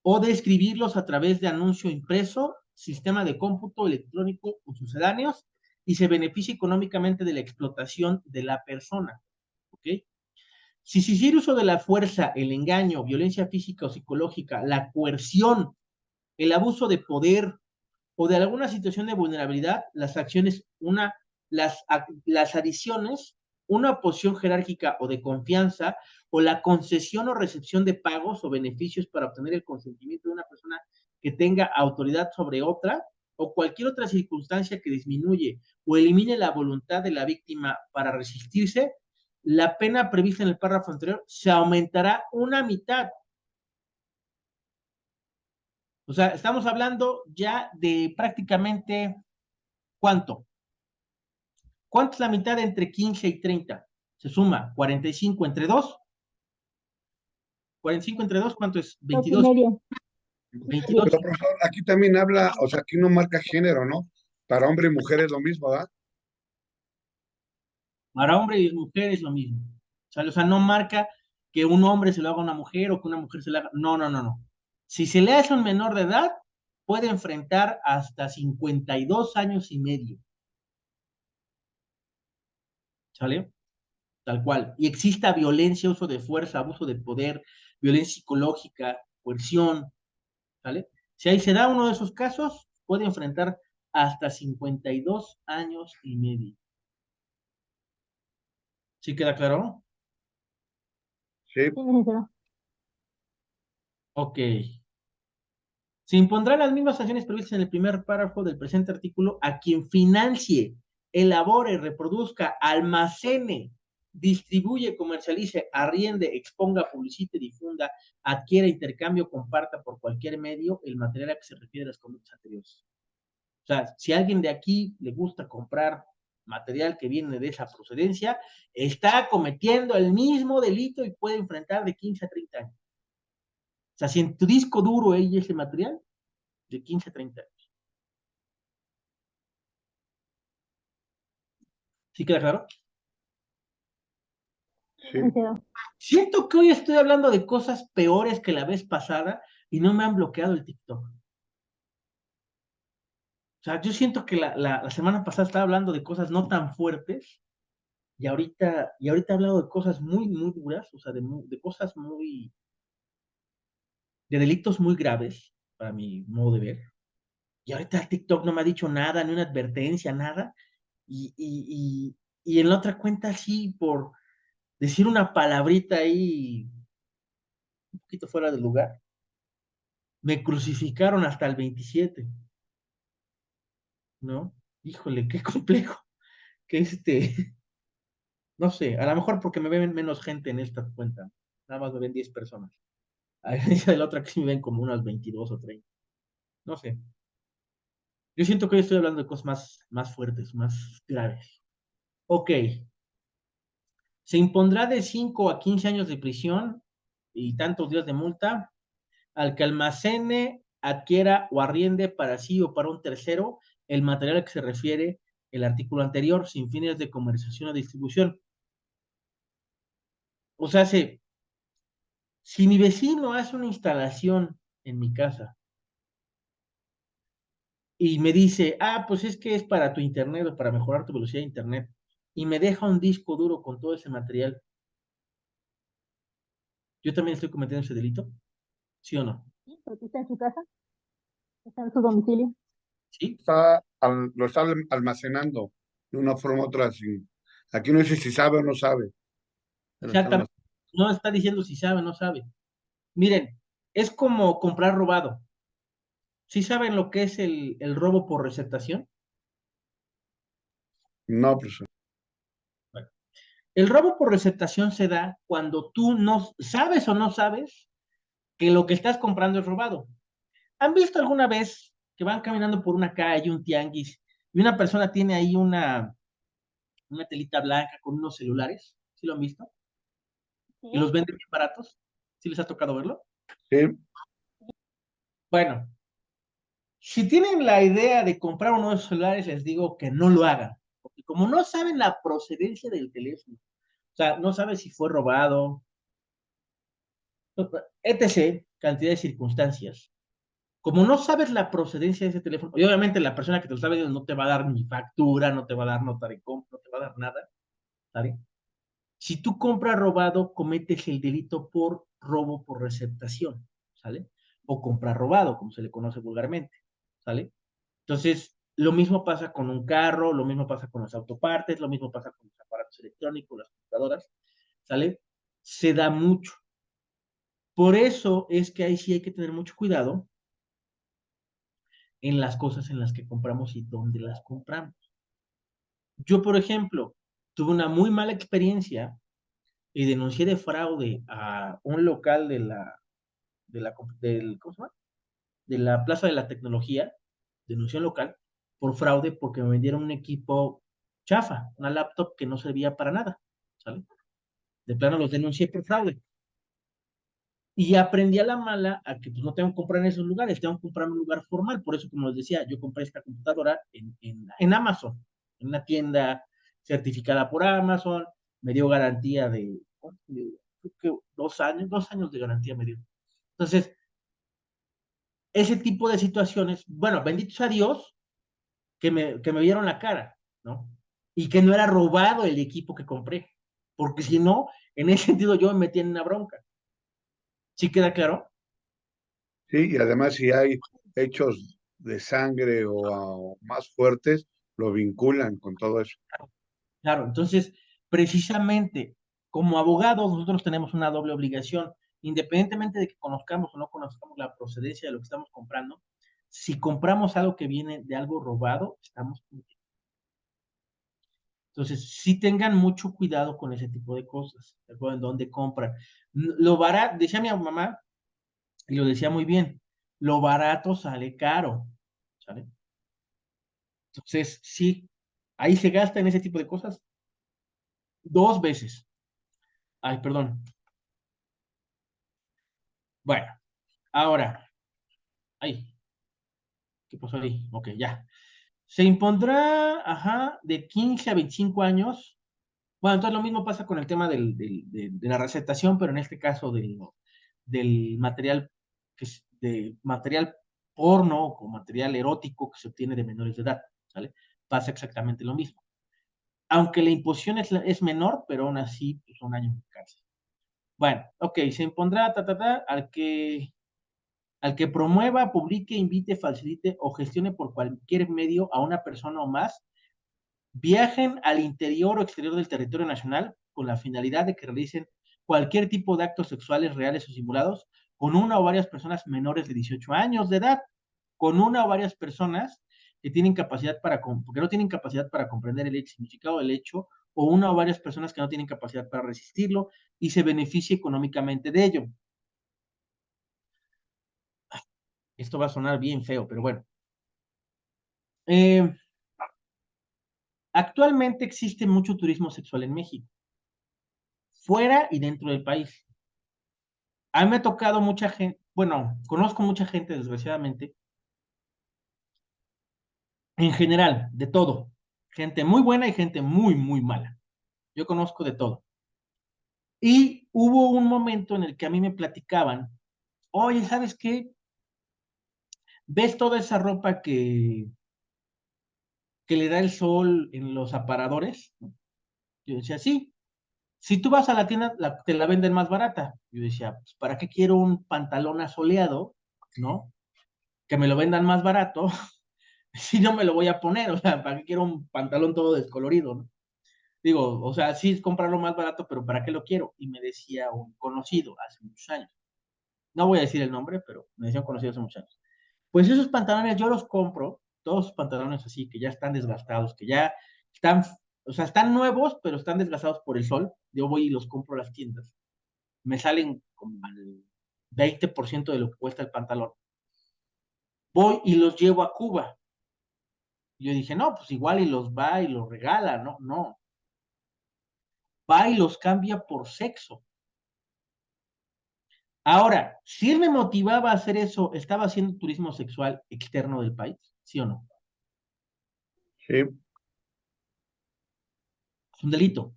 o describirlos a través de anuncio impreso, sistema de cómputo electrónico o sucedáneos y se beneficia económicamente de la explotación de la persona. ¿Ok? Si se hiciera uso de la fuerza, el engaño, violencia física o psicológica, la coerción, el abuso de poder o de alguna situación de vulnerabilidad, las acciones, las adiciones, una posición jerárquica o de confianza, o la concesión o recepción de pagos o beneficios para obtener el consentimiento de una persona que tenga autoridad sobre otra, o cualquier otra circunstancia que disminuye o elimine la voluntad de la víctima para resistirse, la pena prevista en el párrafo anterior se aumentará una mitad. O sea, estamos hablando ya de prácticamente, ¿cuánto? ¿Cuánto es la mitad entre 15 y 30? Se suma 45 entre 2. 45 entre 2, ¿cuánto es? 22. 22. Pero, profesor, aquí también habla, o sea, aquí no marca género, ¿no? Para hombre y mujer es lo mismo, ¿verdad? Para hombre y mujer es lo mismo. O sea, no marca que un hombre se lo haga a una mujer o que una mujer se lo haga. No, no, no, no. Si se le hace a un menor de edad, puede enfrentar hasta 52 años y medio. ¿Sale? Tal cual. Y exista violencia, uso de fuerza, abuso de poder, violencia psicológica, coerción. ¿Sale? Si ahí se da uno de esos casos, puede enfrentar hasta 52 años y medio. ¿Sí queda claro? Sí, Sí, licenciado. Ok. Se impondrán las mismas sanciones previstas en el primer párrafo del presente artículo a quien financie, elabore, reproduzca, almacene, distribuye, comercialice, arriende, exponga, publicite, difunda, adquiera, intercambio, comparta por cualquier medio el material a que se refiere a las conductas anteriores. O sea, si a alguien de aquí le gusta comprar material que viene de esa procedencia, está cometiendo el mismo delito y puede enfrentar de 15 a 30 años. O sea, si en tu disco duro hay ese material, de 15 a 30 años. ¿Sí queda claro? Sí, sí. licenciado. Siento que hoy estoy hablando de cosas peores que la vez pasada y no me han bloqueado el TikTok. O sea, yo siento que la semana pasada estaba hablando de cosas no tan fuertes y ahorita he hablado de cosas muy, muy duras, o sea, de cosas muy, de delitos muy graves, para mi modo de ver. Y ahorita el TikTok no me ha dicho nada, ni una advertencia, nada. Y en la otra cuenta, sí, por decir una palabrita ahí un poquito fuera de lugar, me crucificaron hasta el 27, ¿no? Híjole, qué complejo. Que no sé, a lo mejor porque me ven menos gente en esta cuenta. Nada más me ven 10 personas. A diferencia de la otra que sí me ven como unas 22 o 30. No sé. Yo siento que hoy estoy hablando de cosas más fuertes, más graves. Ok. Se impondrá de 5 a 15 años de prisión y tantos días de multa al que almacene, adquiera o arriende para sí o para un tercero el material a que se refiere el artículo anterior, sin fines de comercialización o distribución. O sea, si mi vecino hace una instalación en mi casa y me dice, pues es que es para tu internet o para mejorar tu velocidad de internet, y me deja un disco duro con todo ese material, ¿yo también estoy cometiendo ese delito? ¿Sí o no? Sí, porque está en su casa, está en su domicilio. ¿Sí? Lo está almacenando de una forma u otra. Aquí no dice si sabe o no sabe, pero está Exactamente. No está diciendo si sabe o no sabe. Miren, es como comprar robado. ¿Sí saben lo que es el robo por receptación? no, pues Bueno, el robo por receptación se da cuando tú no sabes o no sabes que lo que estás comprando es robado. ¿Han visto alguna vez que van caminando por una calle, un tianguis, y una persona tiene ahí una telita blanca con unos celulares? ¿Sí lo han visto? Sí, Y los venden bien baratos. ¿Sí les ha tocado verlo? sí, Bueno, si tienen la idea de comprar uno de esos celulares, les digo que no lo hagan. Porque como no saben la procedencia del teléfono, o sea, no saben si fue robado, etc., cantidad de circunstancias. Como no sabes la procedencia de ese teléfono, y obviamente la persona que te lo está vendiendo no te va a dar ni factura, no te va a dar nota de compra, no te va a dar nada, ¿sale? Si tú compras robado, cometes el delito por robo por receptación, ¿sale? O comprar robado, como se le conoce vulgarmente, ¿sale? Entonces, lo mismo pasa con un carro, lo mismo pasa con las autopartes, lo mismo pasa con los aparatos electrónicos, las computadoras, ¿sale? Se da mucho. Por eso es que ahí sí hay que tener mucho cuidado en las cosas en las que compramos y dónde las compramos. Yo, por ejemplo, tuve una muy mala experiencia y denuncié de fraude a un local ¿cómo se llama? De la Plaza de la Tecnología, denuncié un local por fraude porque me vendieron un equipo chafa, una laptop que no servía para nada, ¿sale? De plano los denuncié por fraude. Y aprendí a la mala a que pues, no tengo que comprar en esos lugares, tengo que comprar en un lugar formal. Por eso, como les decía, yo compré esta computadora en Amazon, en una tienda certificada por Amazon, me dio garantía creo que 2 años de garantía me dio. Entonces, ese tipo de situaciones, bueno, bendito sea Dios que me vieron la cara, ¿no? Y que no era robado el equipo que compré, porque si no, en ese sentido yo me metí en una bronca. ¿Sí queda claro? Sí, y además si hay hechos de sangre más fuertes, lo vinculan con todo eso. Claro, entonces, precisamente, como abogados, nosotros tenemos una doble obligación, independientemente de que conozcamos o no conozcamos la procedencia de lo que estamos comprando, si compramos algo que viene de algo robado, estamos... Entonces, sí tengan mucho cuidado con ese tipo de cosas, ¿de acuerdo? En dónde compran. Lo barato, decía mi mamá, y lo decía muy bien, lo barato sale caro, ¿sale? Entonces, sí, ahí se gasta en ese tipo de cosas 2 veces. Ay, perdón. Bueno, ahora, ay, ¿qué pasó ahí? Ok, ya. Se impondrá, ajá, de 15 a 25 años. Bueno, entonces lo mismo pasa con el tema de la recetación, pero en este caso del material, de material porno o material erótico que se obtiene de menores de edad, ¿sale? Pasa exactamente lo mismo. Aunque la imposición es menor, pero aún así pues, son años de cárcel. Bueno, ok, se impondrá al que promueva, publique, invite, facilite o gestione por cualquier medio a una persona o más, viajen al interior o exterior del territorio nacional con la finalidad de que realicen cualquier tipo de actos sexuales reales o simulados con una o varias personas menores de 18 años de edad, con una o varias personas que no tienen capacidad para comprender el significado del hecho, o una o varias personas que no tienen capacidad para resistirlo y se beneficie económicamente de ello. Esto va a sonar bien feo, pero bueno. Eh, Actualmente existe mucho turismo sexual en México, fuera y dentro del país. A mí me ha tocado mucha gente, bueno, conozco mucha gente, desgraciadamente, en general, de todo. Gente muy buena y gente muy, muy mala. Yo conozco de todo. Y hubo un momento en el que a mí me platicaban, oye, ¿sabes qué? ¿Ves toda esa ropa que le da el sol en los aparadores? Yo decía, sí. Si tú vas a la tienda, te la venden más barata. Yo decía, pues, ¿para qué quiero un pantalón asoleado, no? Que me lo vendan más barato si no me lo voy a poner, o sea, ¿para qué quiero un pantalón todo descolorido, no? Digo, o sea, sí es comprarlo más barato, pero ¿para qué lo quiero? Y me decía un conocido hace muchos años, no voy a decir el nombre, pero me decía un conocido hace muchos años. Pues esos pantalones yo los compro, todos esos pantalones así, que ya están desgastados, que ya están, o sea, están nuevos, pero están desgastados por el sol. Yo voy y los compro a las tiendas. Me salen como al 20% de lo que cuesta el pantalón. Voy y los llevo a Cuba. Y yo dije, no, pues igual y los va y los regala, no, no. Va y los cambia por sexo. Ahora, si él me motivaba a hacer eso, ¿estaba haciendo turismo sexual externo del país? ¿Sí o no? Sí, Es un delito.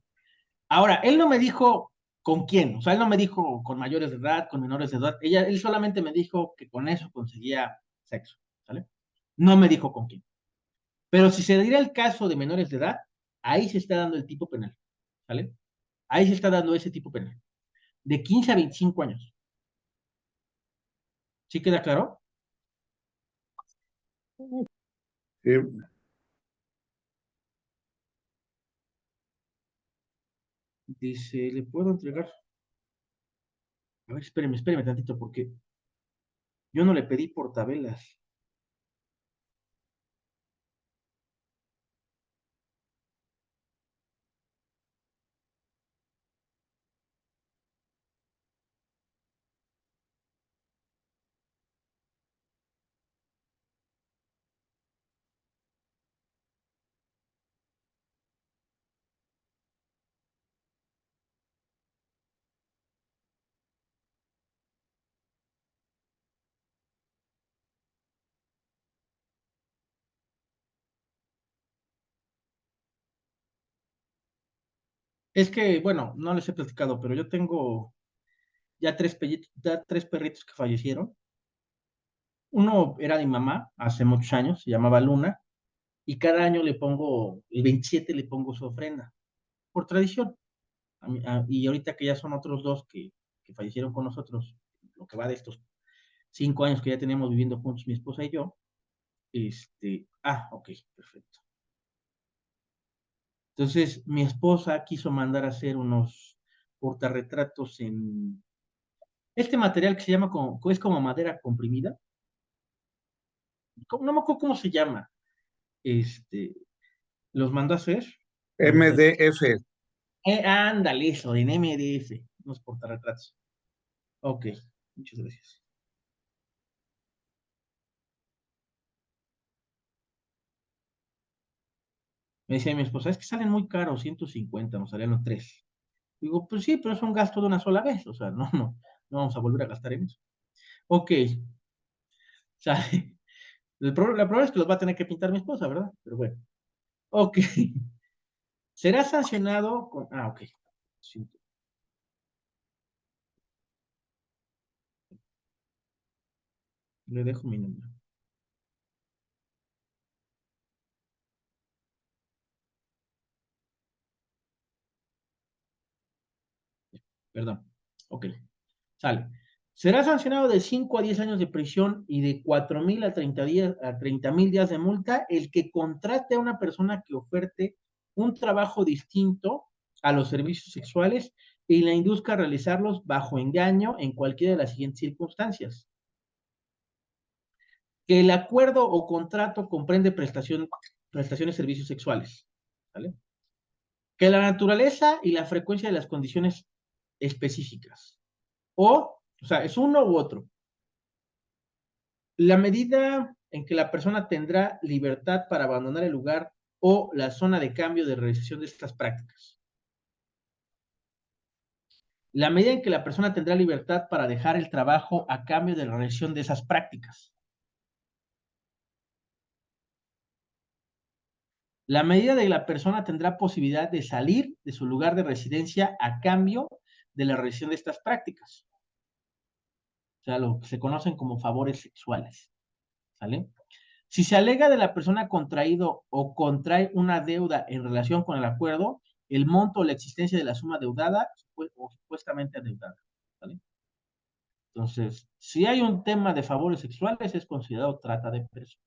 Ahora, él no me dijo con quién, o sea, él no me dijo con mayores de edad, con menores de edad. Él solamente me dijo que con eso conseguía sexo, ¿sale? No me dijo con quién. Pero si se diera el caso de menores de edad, ahí se está dando el tipo penal, ¿sale? Ahí se está dando ese tipo penal. De 15 a 25 años. ¿Sí queda claro? sí, Dice, ¿le puedo entregar? A ver, espéreme tantito, porque yo no le pedí portavelas. Es que, bueno, no les he platicado, pero yo tengo ya tres perritos que fallecieron. Uno era de mi mamá hace muchos años, se llamaba Luna, y cada año le pongo, el 27 le pongo su ofrenda, por tradición. Y ahorita que ya son otros dos que fallecieron con nosotros, lo que va de estos 5 años que ya teníamos viviendo juntos, mi esposa y yo, ok, perfecto. Entonces, mi esposa quiso mandar a hacer unos portarretratos en este material que se llama es como madera comprimida. No me acuerdo cómo se llama. Este, los mandó a hacer. MDF. Ándale, eso, en MDF, unos portarretratos. Ok, muchas gracias. Me decía mi esposa, es que salen muy caros, 150, nos salían los tres. Digo, pues sí, pero es un gasto de una sola vez, o sea, no vamos a volver a gastar en eso. Ok, sale. La prueba es que los va a tener que pintar mi esposa, ¿verdad? Pero bueno. Ok. Será sancionado con. Ok. Sí, le dejo mi número. Perdón. Ok. Sale. Será sancionado de 5 a 10 años de prisión y de 4,000 a 30,000 días de multa el que contrate a una persona que oferte un trabajo distinto a los servicios sexuales y la induzca a realizarlos bajo engaño en cualquiera de las siguientes circunstancias. Que el acuerdo o contrato comprende prestaciones de servicios sexuales. ¿Vale? Que la naturaleza y la frecuencia de las condiciones específicas. O sea, es uno u otro. La medida en que la persona tendrá libertad para abandonar el lugar o la zona de cambio de realización de estas prácticas. La medida en que la persona tendrá libertad para dejar el trabajo a cambio de la realización de esas prácticas. La medida de que la persona tendrá posibilidad de salir de su lugar de residencia a cambio de la realización de estas prácticas. O sea, lo que se conocen como favores sexuales. ¿Sale? Si se alega de la persona contraído o contrae una deuda en relación con el acuerdo, el monto o la existencia de la suma deudada o supuestamente adeudada. ¿Vale? Entonces, si hay un tema de favores sexuales, es considerado trata de personas.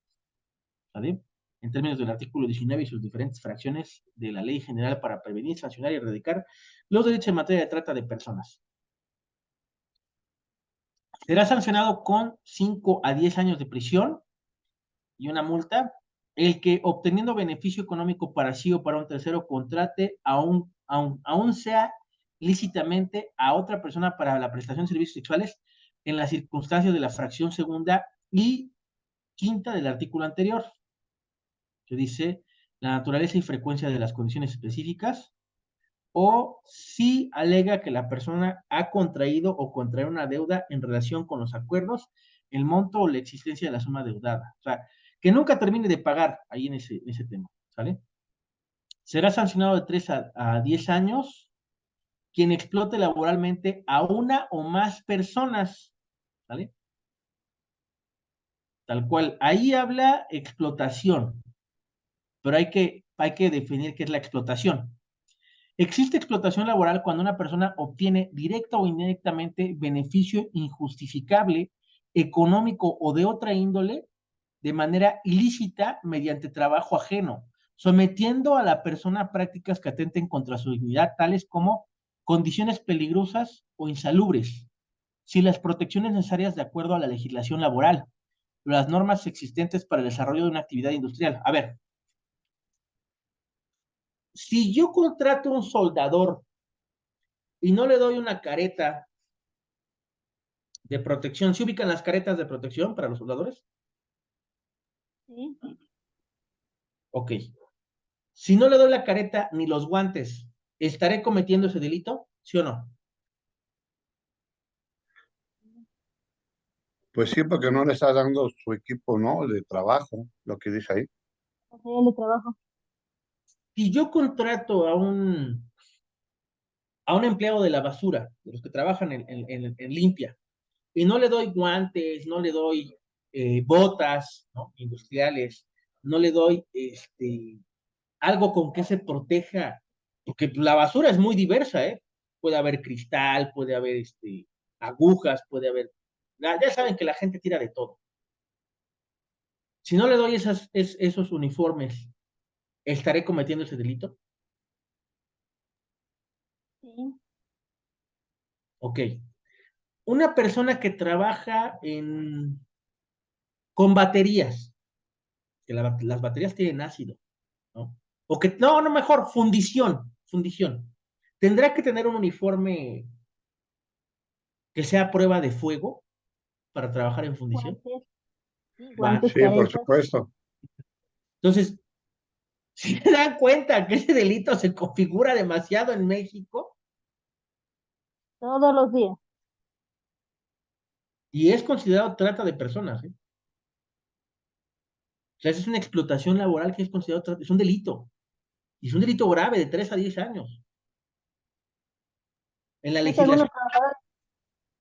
¿Vale? En términos del artículo 19 y sus diferentes fracciones de la Ley General para prevenir, sancionar y erradicar los derechos en materia de trata de personas. Será sancionado con 5 a 10 años de prisión y una multa el que obteniendo beneficio económico para sí o para un tercero contrate aún sea lícitamente a otra persona para la prestación de servicios sexuales en las circunstancias de la fracción segunda y quinta del artículo anterior, que dice la naturaleza y frecuencia de las condiciones específicas, o si alega que la persona ha contraído o contrae una deuda en relación con los acuerdos, el monto o la existencia de la suma deudada. O sea, que nunca termine de pagar ahí en ese tema, ¿sale? Será sancionado de 3 a 10 años quien explote laboralmente a una o más personas, ¿sale? Tal cual. Ahí habla explotación, pero hay que definir qué es la explotación. Existe explotación laboral cuando una persona obtiene directa o indirectamente beneficio injustificable, económico o de otra índole de manera ilícita mediante trabajo ajeno, sometiendo a la persona a prácticas que atenten contra su dignidad, tales como condiciones peligrosas o insalubres, sin las protecciones necesarias de acuerdo a la legislación laboral, las normas existentes para el desarrollo de una actividad industrial. A ver, si yo contrato un soldador y no le doy una careta de protección, ¿se ubican las caretas de protección para los soldadores? Sí, Ok. Si no le doy la careta ni los guantes, ¿estaré cometiendo ese delito? ¿Sí o no? Pues sí, porque no le está dando su equipo, ¿no? De trabajo, lo que dice ahí. material de trabajo. Si yo contrato a un a un empleado de la basura, de los que trabajan en limpia, y no le doy guantes, no le doy botas, ¿no? Industriales, no le doy algo con que se proteja, porque la basura es muy diversa, ¿eh? Puede haber cristal, puede haber agujas, puede haber, ya saben que la gente tira de todo. Si no le doy esos uniformes, ¿estaré cometiendo ese delito? Sí. Ok. Una persona que trabaja con baterías, que las baterías tienen ácido, ¿no? O que, no, mejor, fundición. ¿Tendrá que tener un uniforme que sea prueba de fuego para trabajar en fundición? Guantes, sí, Va. guantes, Sí, por caretas, supuesto. Entonces, si se dan cuenta que ese delito se configura demasiado en México todos los días. y es considerado trata de personas, ¿eh? O sea, es una explotación laboral que es considerado es un delito. Y es un delito grave de 3 a 10 años. En la ¿Es que algunos legislación, trabajadores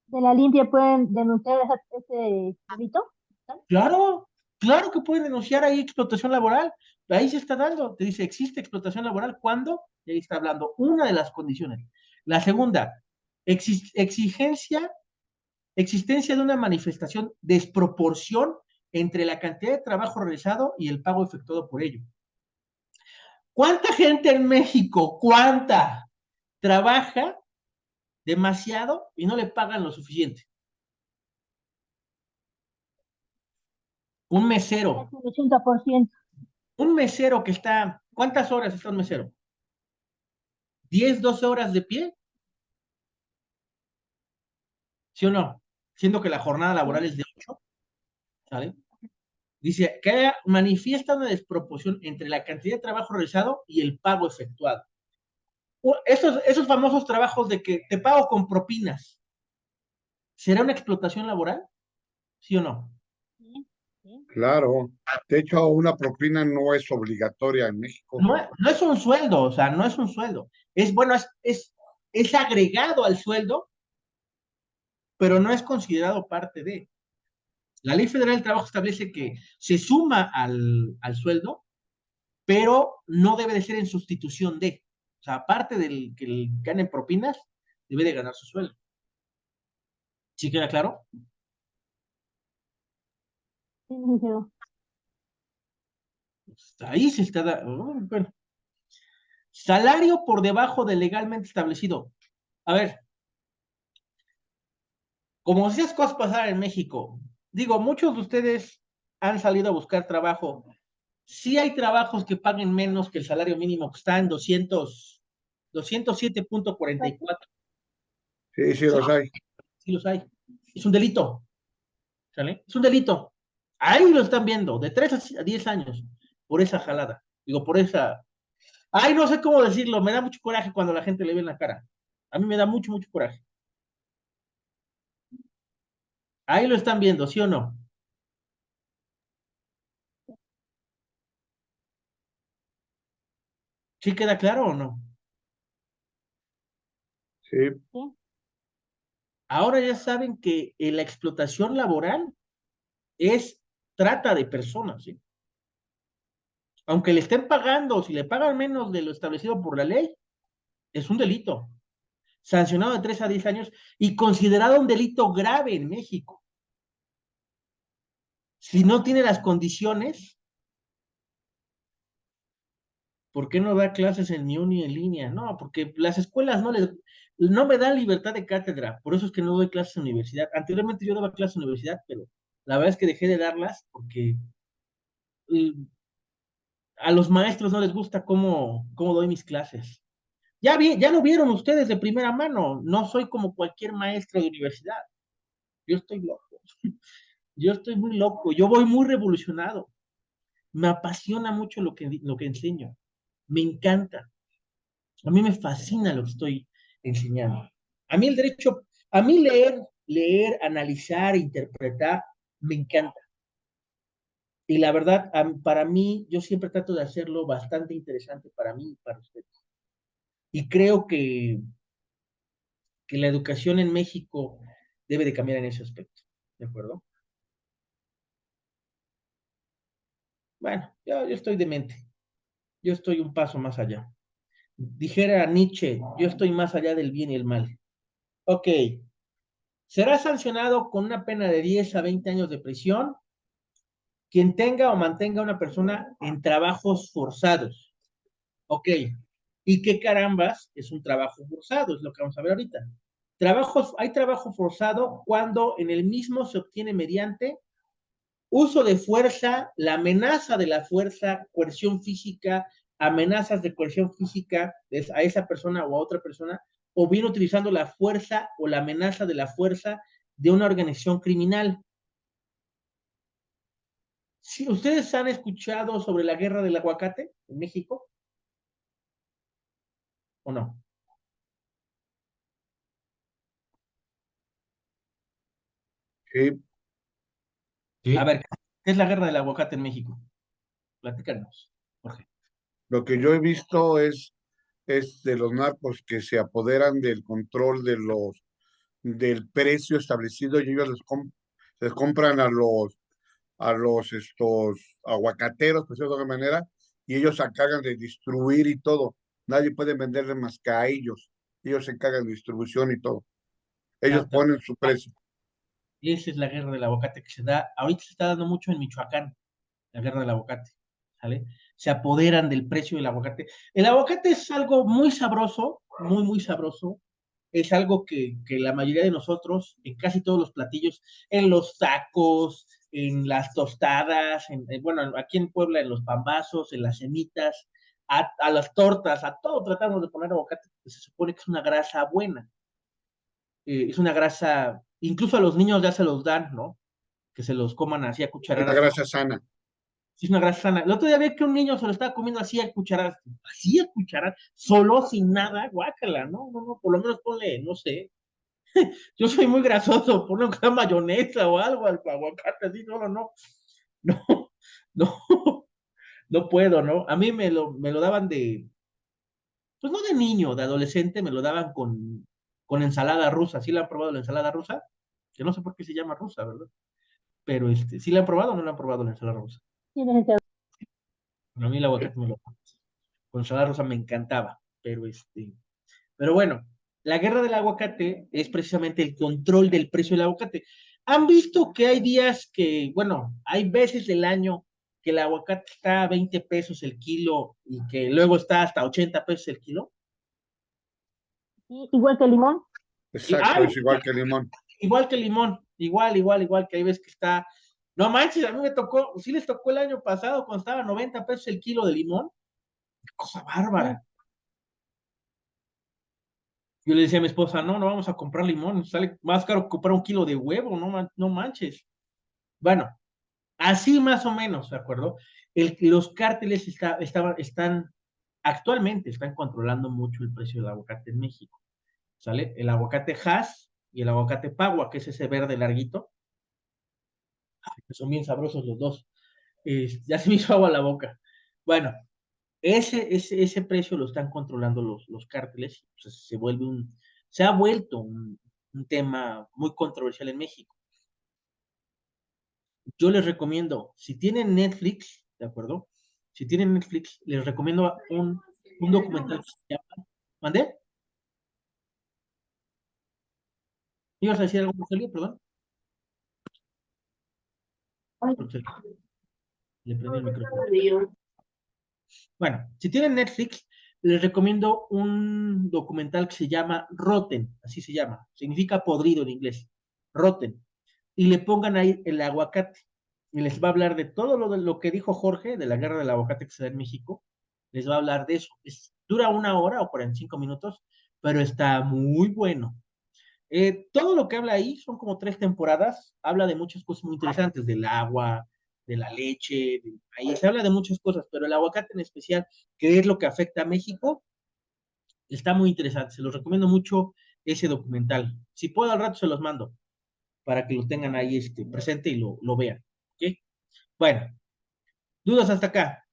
de la limpia pueden denunciar ese delito? claro, claro que pueden denunciar ahí explotación laboral. Ahí se está dando. Te dice, existe explotación laboral. ¿Cuándo? Y ahí está hablando una de las condiciones. La segunda, exigencia, existencia de una manifestación desproporción entre la cantidad de trabajo realizado y el pago efectuado por ello. ¿Cuánta gente en México, trabaja demasiado y no le pagan lo suficiente? Un mesero, Casi un 80%. que está, ¿cuántas horas está un mesero? ¿10, 12 horas de pie? ¿Sí o no? Siendo que la jornada laboral Sí. es de 8, ¿sale? Dice que manifiesta una desproporción entre la cantidad de trabajo realizado y el pago efectuado. Esos famosos trabajos de que te pago con propinas, ¿será una explotación laboral? ¿Sí o no? Sí, sí. Claro. De hecho, una propina no es obligatoria en México. No es un sueldo, o sea, no es un sueldo. Es bueno, es agregado al sueldo, pero no es considerado parte de. La Ley Federal del Trabajo establece que se suma al sueldo, pero no debe de ser en sustitución de. O sea, aparte del que ganen propinas, debe de ganar su sueldo. ¿Sí queda claro? Sí, licenciado. Pues ahí se está. Bueno. Salario por debajo del legalmente establecido. A ver, como si esas cosas pasaran en México, digo, muchos de ustedes han salido a buscar trabajo. Sí hay trabajos que paguen menos que el salario mínimo, que está en 207.44. Sí, sí Sí, los hay. sí los hay. Es un delito, ¿sale? Es un delito. Ahí lo están viendo, de 3 a 10 años, por esa jalada. Digo, por esa. Ay, no sé cómo decirlo, me da mucho coraje cuando la gente le ve en la cara. A mí me da mucho, mucho coraje. Ahí lo están viendo, ¿sí o no? ¿Sí queda claro o no? Sí, Sí, Ahora ya saben que la explotación laboral es trata de personas, ¿sí? Aunque le estén pagando, si le pagan menos de lo establecido por la ley, es un delito, sancionado de 3 a 10 años y considerado un delito grave en México. Si no tiene las condiciones, ¿por qué no da clases en ni en línea? No, porque las escuelas no me dan libertad de cátedra, por eso es que no doy clases en universidad. Anteriormente yo daba clases en universidad, pero la verdad es que dejé de darlas porque eh, a los maestros no les gusta cómo doy mis clases. Ya lo vieron ustedes de primera mano, no soy como cualquier maestro de universidad. Yo estoy loco, yo estoy muy loco, yo voy muy revolucionado. Me apasiona mucho lo que enseño, me encanta, a mí me fascina lo que estoy enseñando. A mí el derecho, a mí leer, analizar, interpretar, me encanta. Y la verdad, para mí, yo siempre trato de hacerlo bastante interesante para mí y para ustedes. Y creo que que la educación en México debe de cambiar en ese aspecto, ¿de acuerdo? Bueno, yo estoy demente, yo estoy un paso más allá. Dijera Nietzsche, yo estoy más allá del bien y el mal. Ok, será sancionado con una pena de 10 a 20 años de prisión quien tenga o mantenga a una persona en trabajos forzados. Ok, ¿y qué carambas es un trabajo forzado? Es lo que vamos a ver ahorita. Hay trabajo forzado cuando en el mismo se obtiene mediante uso de fuerza, la amenaza de la fuerza, coerción física, amenazas de coerción física a esa persona o a otra persona, o bien utilizando la fuerza o la amenaza de la fuerza de una organización criminal. Si ustedes han escuchado sobre la guerra del aguacate en México, ¿o no? Sí, A Sí, ver, ¿qué es la guerra del aguacate en México? Platícanos, Jorge. lo que yo he visto es de los narcos que se apoderan del control del precio establecido y ellos les compran a los estos aguacateros, pues de alguna manera, y ellos se encargan de distribuir y todo. Nadie puede venderle más que a ellos. Ellos se encargan de distribución y todo. Ellos Exacto. ponen su precio. Esa es la guerra del aguacate que se da, ahorita se está dando mucho en Michoacán, la guerra del aguacate, ¿sale? Se apoderan del precio del aguacate. El aguacate es algo muy sabroso, muy, muy sabroso. Es algo que la mayoría de nosotros, en casi todos los platillos, en los tacos, en las tostadas, bueno, aquí en Puebla, en los pambazos, en las semitas, a las tortas, a todo tratamos de poner aguacate, porque se supone que es una grasa buena. Es una grasa, incluso a los niños ya se los dan, ¿no? Que se los coman así a Una cucharadas. grasa sana. Sí, es una grasa sana. El otro día vi que un niño se lo estaba comiendo así a cucharadas, solo sin nada, guácala, ¿no? No, no, por lo menos ponle, no sé. Yo soy muy grasoso, ponle una mayonesa o algo al aguacate, así, solo no. No, no, no puedo, ¿no? A mí me lo daban pues no de niño, de adolescente, me lo daban con ensalada rusa. ¿Sí la han probado la ensalada rusa? Que no sé por qué se llama rusa, ¿verdad? Pero ¿sí la han probado o no la han probado la ensalada rusa? Sí, licenciado. Bueno, a mí el aguacate con ensalada rusa me encantaba, pero bueno, la guerra del aguacate es precisamente el control del precio del aguacate. ¿Han visto que hay días que, bueno, hay veces del año que el aguacate está a 20 pesos el kilo y que luego está hasta 80 pesos el kilo? Sí, igual que el limón. Exacto, Ay, es igual que el limón. igual que el limón, igual, que hay veces que está. No manches, a mí me tocó, sí les tocó el año pasado cuando estaba a 90 pesos el kilo de limón. Cosa Sí, bárbara. Yo le decía a mi esposa, no, no vamos a comprar limón, sale más caro comprar un kilo de huevo, no manches. Bueno, así más o menos, ¿de acuerdo? Los cárteles actualmente están controlando mucho el precio del aguacate en México, ¿sale? El aguacate Hass y el aguacate Pagua, que es ese verde larguito, que son bien sabrosos los dos. Ya se me hizo agua la boca. Bueno, ese precio lo están controlando los cárteles, pues se ha vuelto un tema muy controversial en México. Yo les recomiendo, si tienen Netflix, ¿de acuerdo? Si tienen Netflix, les recomiendo un documental que se llama, ¿mandé? ¿Ibas a decir algo, Rogelio? Perdón. Porque le prendí el micrófono. Bueno, si tienen Netflix, les recomiendo un documental que se llama Rotten, así se llama, significa podrido en inglés, Rotten, y le pongan ahí el aguacate, y les va a hablar de todo lo que dijo Jorge, de la guerra del aguacate que se da en México, les va a hablar de eso. Dura 1 hora o 45 minutos, pero está muy bueno. Todo lo que habla ahí son como 3 temporadas, habla de muchas cosas muy interesantes, del agua, de la leche, ahí se habla de muchas cosas, pero el aguacate en especial, que es lo que afecta a México, está muy interesante. Se los recomiendo mucho ese documental. Si puedo al rato se los mando para que lo tengan ahí presente y lo vean. ¿Ok? Bueno, dudas hasta acá.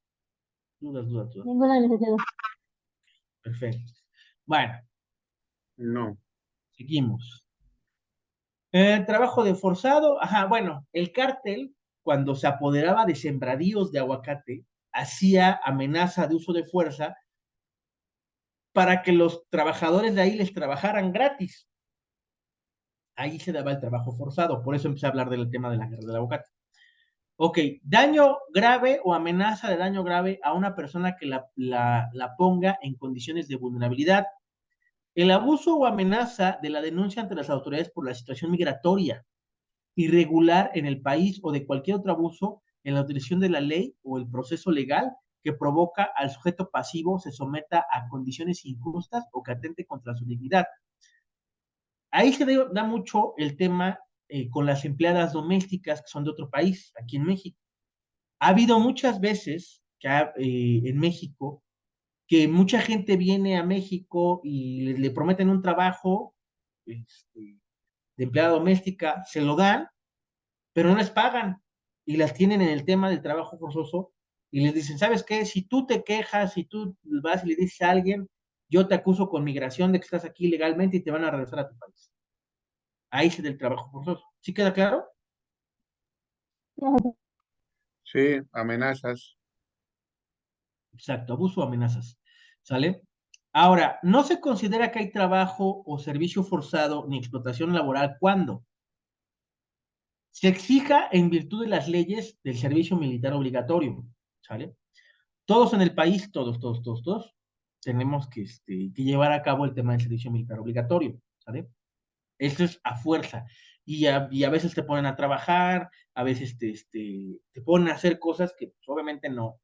Dudas. ninguna, licenciado. Perfecto. Bueno, No. Seguimos. Trabajo de forzado, ajá, bueno, el cártel, cuando se apoderaba de sembradíos de aguacate, hacía amenaza de uso de fuerza para que los trabajadores de ahí les trabajaran gratis. Ahí se daba el trabajo forzado, por eso empecé a hablar del tema de la guerra del aguacate. Ok, daño grave o amenaza de daño grave a una persona que la ponga en condiciones de vulnerabilidad. El abuso o amenaza de la denuncia ante las autoridades por la situación migratoria irregular en el país o de cualquier otro abuso en la utilización de la ley o el proceso legal que provoca al sujeto pasivo se someta a condiciones injustas o que atente contra su dignidad. Ahí se da mucho el tema con las empleadas domésticas que son de otro país, aquí en México. Ha habido muchas veces que en México que mucha gente viene a México y le prometen un trabajo de empleada doméstica, se lo dan, pero no les pagan y las tienen en el tema del trabajo forzoso y les dicen, ¿sabes qué? Si tú te quejas, si tú vas y le dices a alguien, yo te acuso con migración de que estás aquí ilegalmente y te van a regresar a tu país. Ahí se da el trabajo forzoso. ¿Sí queda claro? Sí, amenazas. Exacto, abuso o amenazas. ¿Sale? Ahora, no se considera que hay trabajo o servicio forzado ni explotación laboral cuando se exija en virtud de las leyes del servicio militar obligatorio. ¿Sale? Todos en el país, todos, tenemos que llevar a cabo el tema del servicio militar obligatorio. ¿Sale? Esto es a fuerza. Y a veces te ponen a trabajar, a veces te ponen a hacer cosas que pues, obviamente no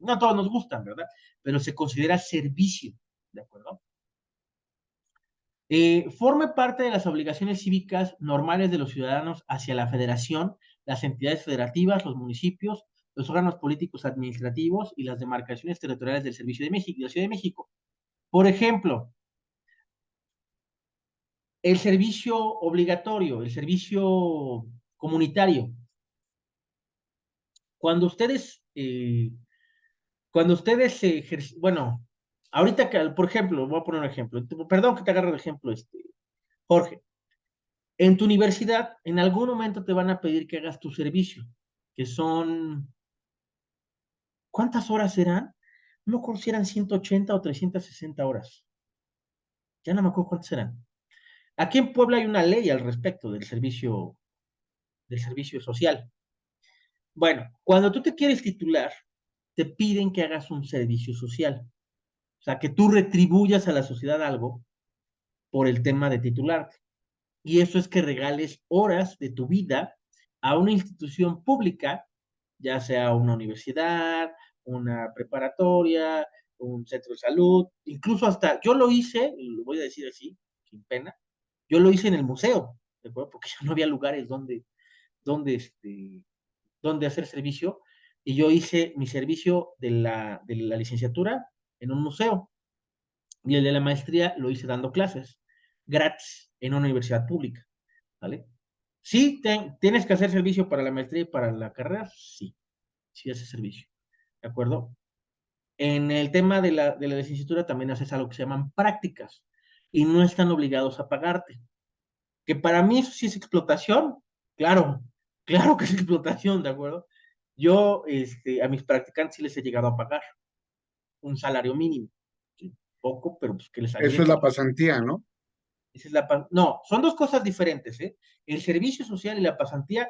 a todos nos gustan, ¿verdad? Pero se considera servicio, ¿de acuerdo? Forme parte de las obligaciones cívicas normales de los ciudadanos hacia la federación, las entidades federativas, los municipios, los órganos políticos administrativos y las demarcaciones territoriales del Servicio de México y la Ciudad de México. Por ejemplo, el servicio obligatorio, el servicio comunitario. Cuando ustedes, bueno, ahorita que, por ejemplo, voy a poner un ejemplo, perdón que te agarre el ejemplo, Jorge, en tu universidad, en algún momento te van a pedir que hagas tu servicio, que son, ¿cuántas horas serán? No me acuerdo si eran 180 o 360 horas. Ya no me acuerdo cuántas eran. Aquí en Puebla hay una ley al respecto del servicio social. Bueno, cuando tú te quieres titular, te piden que hagas un servicio social. O sea, que tú retribuyas a la sociedad algo por el tema de titularte. Y eso es que regales horas de tu vida a una institución pública, ya sea una universidad, una preparatoria, un centro de salud, incluso hasta, yo lo hice, y lo voy a decir así, sin pena, yo lo hice en el museo, ¿de acuerdo? Porque ya no había lugares donde, donde hacer servicio, y yo hice mi servicio de la licenciatura en un museo, y el de la maestría lo hice dando clases gratis en una universidad pública, ¿vale? Sí, tienes que hacer servicio para la maestría y para la carrera, sí, sí haces servicio, ¿de acuerdo? En el tema de la licenciatura también haces algo que se llaman prácticas y no están obligados a pagarte. Que para mí eso sí es explotación, claro, claro que es explotación, ¿de acuerdo? Yo a mis practicantes sí les he llegado a pagar un salario mínimo, ¿sí? Poco, pero pues que les Eso ayude es la con. pasantía, ¿no? Esa es no, son dos cosas diferentes, ¿eh? El servicio social y la pasantía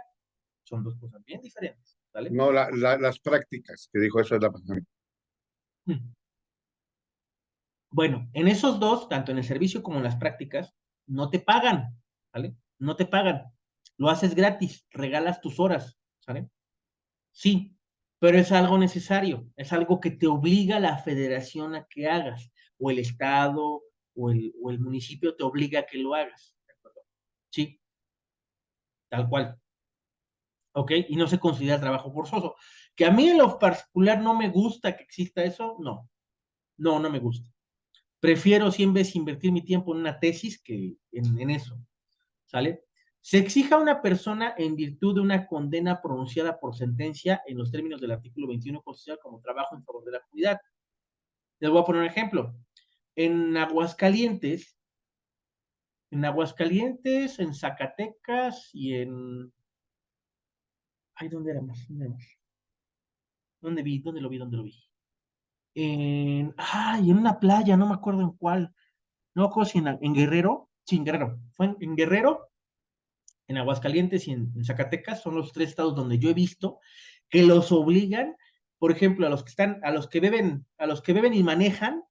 son dos cosas bien diferentes, ¿vale? No, las prácticas, que dijo eso es la pasantía. Bueno, en esos dos, tanto en el servicio como en las prácticas, no te pagan, ¿vale? No te pagan. Lo haces gratis, regalas tus horas, ¿sale? Sí, pero es algo necesario, es algo que te obliga la federación a que hagas, o el estado, o el municipio te obliga a que lo hagas, ¿de acuerdo? Sí, tal cual. ¿Ok? Y no se considera trabajo forzoso. Que a mí en lo particular no me gusta que exista eso, no, no me gusta. Prefiero 100 veces invertir mi tiempo en una tesis que en eso, ¿sale? Se exija a una persona en virtud de una condena pronunciada por sentencia en los términos del artículo 21 constitucional como trabajo en favor de la comunidad. Les voy a poner un ejemplo. En Aguascalientes, En Aguascalientes, en Zacatecas y en... Ay, ¿dónde era más? ¿Dónde era más? ¿Dónde vi? ¿Dónde lo vi? ¿Dónde lo vi? En una playa, no me acuerdo en cuál. No me acuerdo si en Guerrero. Sí, en Guerrero. Fue en Guerrero, en Aguascalientes y en Zacatecas. Son los 3 estados donde yo he visto que los obligan, por ejemplo, a los que beben y manejan,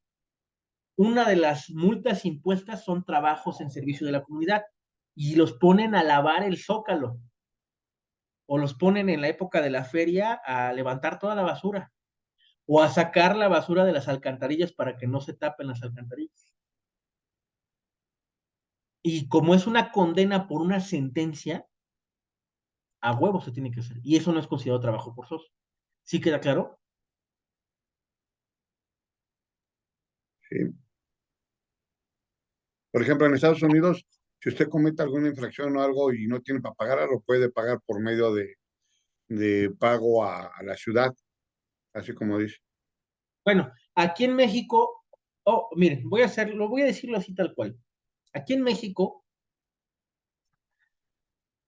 una de las multas impuestas son trabajos en servicio de la comunidad y los ponen a lavar el zócalo o los ponen en la época de la feria a levantar toda la basura o a sacar la basura de las alcantarillas para que no se tapen las alcantarillas. Y como es una condena por una sentencia, a huevo se tiene que hacer. Y eso no es considerado trabajo forzoso. ¿Sí queda claro? Sí. Por ejemplo, en Estados Unidos, si usted comete alguna infracción o algo y no tiene para pagar, lo puede pagar por medio de pago a la ciudad, así como dice. Bueno, aquí en México, miren, voy a decirlo así tal cual. Aquí en México,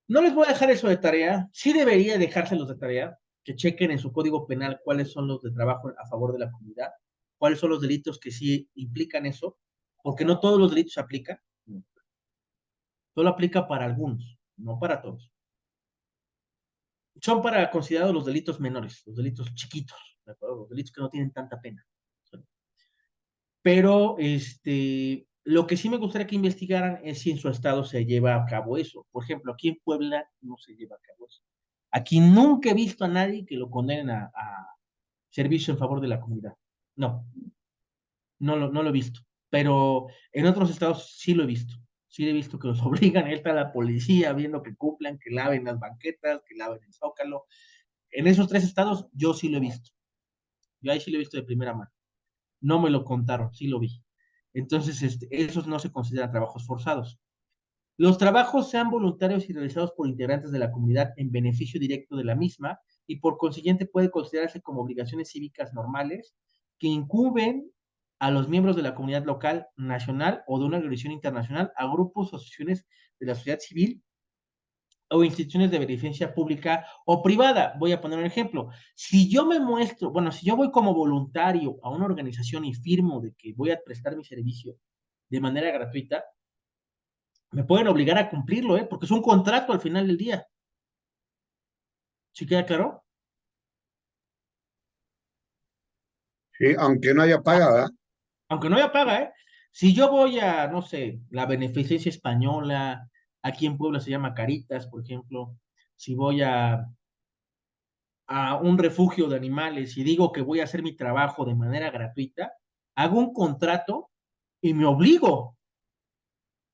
no les voy a dejar eso de tarea, sí debería dejárselos de tarea, que chequen en su código penal cuáles son los de trabajo a favor de la comunidad, cuáles son los delitos que sí implican eso, porque no todos los delitos se aplican, solo aplica para algunos, no para todos. Son para considerados los delitos menores, los delitos chiquitos, ¿de acuerdo? Los delitos que no tienen tanta pena. Pero lo que sí me gustaría que investigaran es si en su estado se lleva a cabo eso. Por ejemplo, aquí en Puebla no se lleva a cabo eso. Aquí nunca he visto a nadie que lo condenen a servicio en favor de la comunidad. No, no lo he visto. Pero en otros estados sí lo he visto. Sí he visto que los obligan, él está la policía viendo que cumplan, que laven las banquetas, que laven el zócalo. En esos 3 estados yo sí lo he visto. Yo ahí sí lo he visto de primera mano. No me lo contaron, sí lo vi. Entonces, esos no se consideran trabajos forzados. Los trabajos sean voluntarios y realizados por integrantes de la comunidad en beneficio directo de la misma y por consiguiente puede considerarse como obligaciones cívicas normales que incumben a los miembros de la comunidad local, nacional o de una organización internacional, a grupos o asociaciones de la sociedad civil o instituciones de beneficencia pública o privada. Voy a poner un ejemplo. Si yo me muestro, bueno, si yo voy como voluntario a una organización y firmo de que voy a prestar mi servicio de manera gratuita, me pueden obligar a cumplirlo, ¿eh? Porque es un contrato al final del día. ¿Sí queda claro? Sí, aunque no haya paga, ¿verdad? Aunque no haya paga, ¿eh? Si yo voy a, no sé, la beneficencia española, aquí en Puebla se llama Caritas, por ejemplo, si voy a un refugio de animales y digo que voy a hacer mi trabajo de manera gratuita, hago un contrato y me obligo,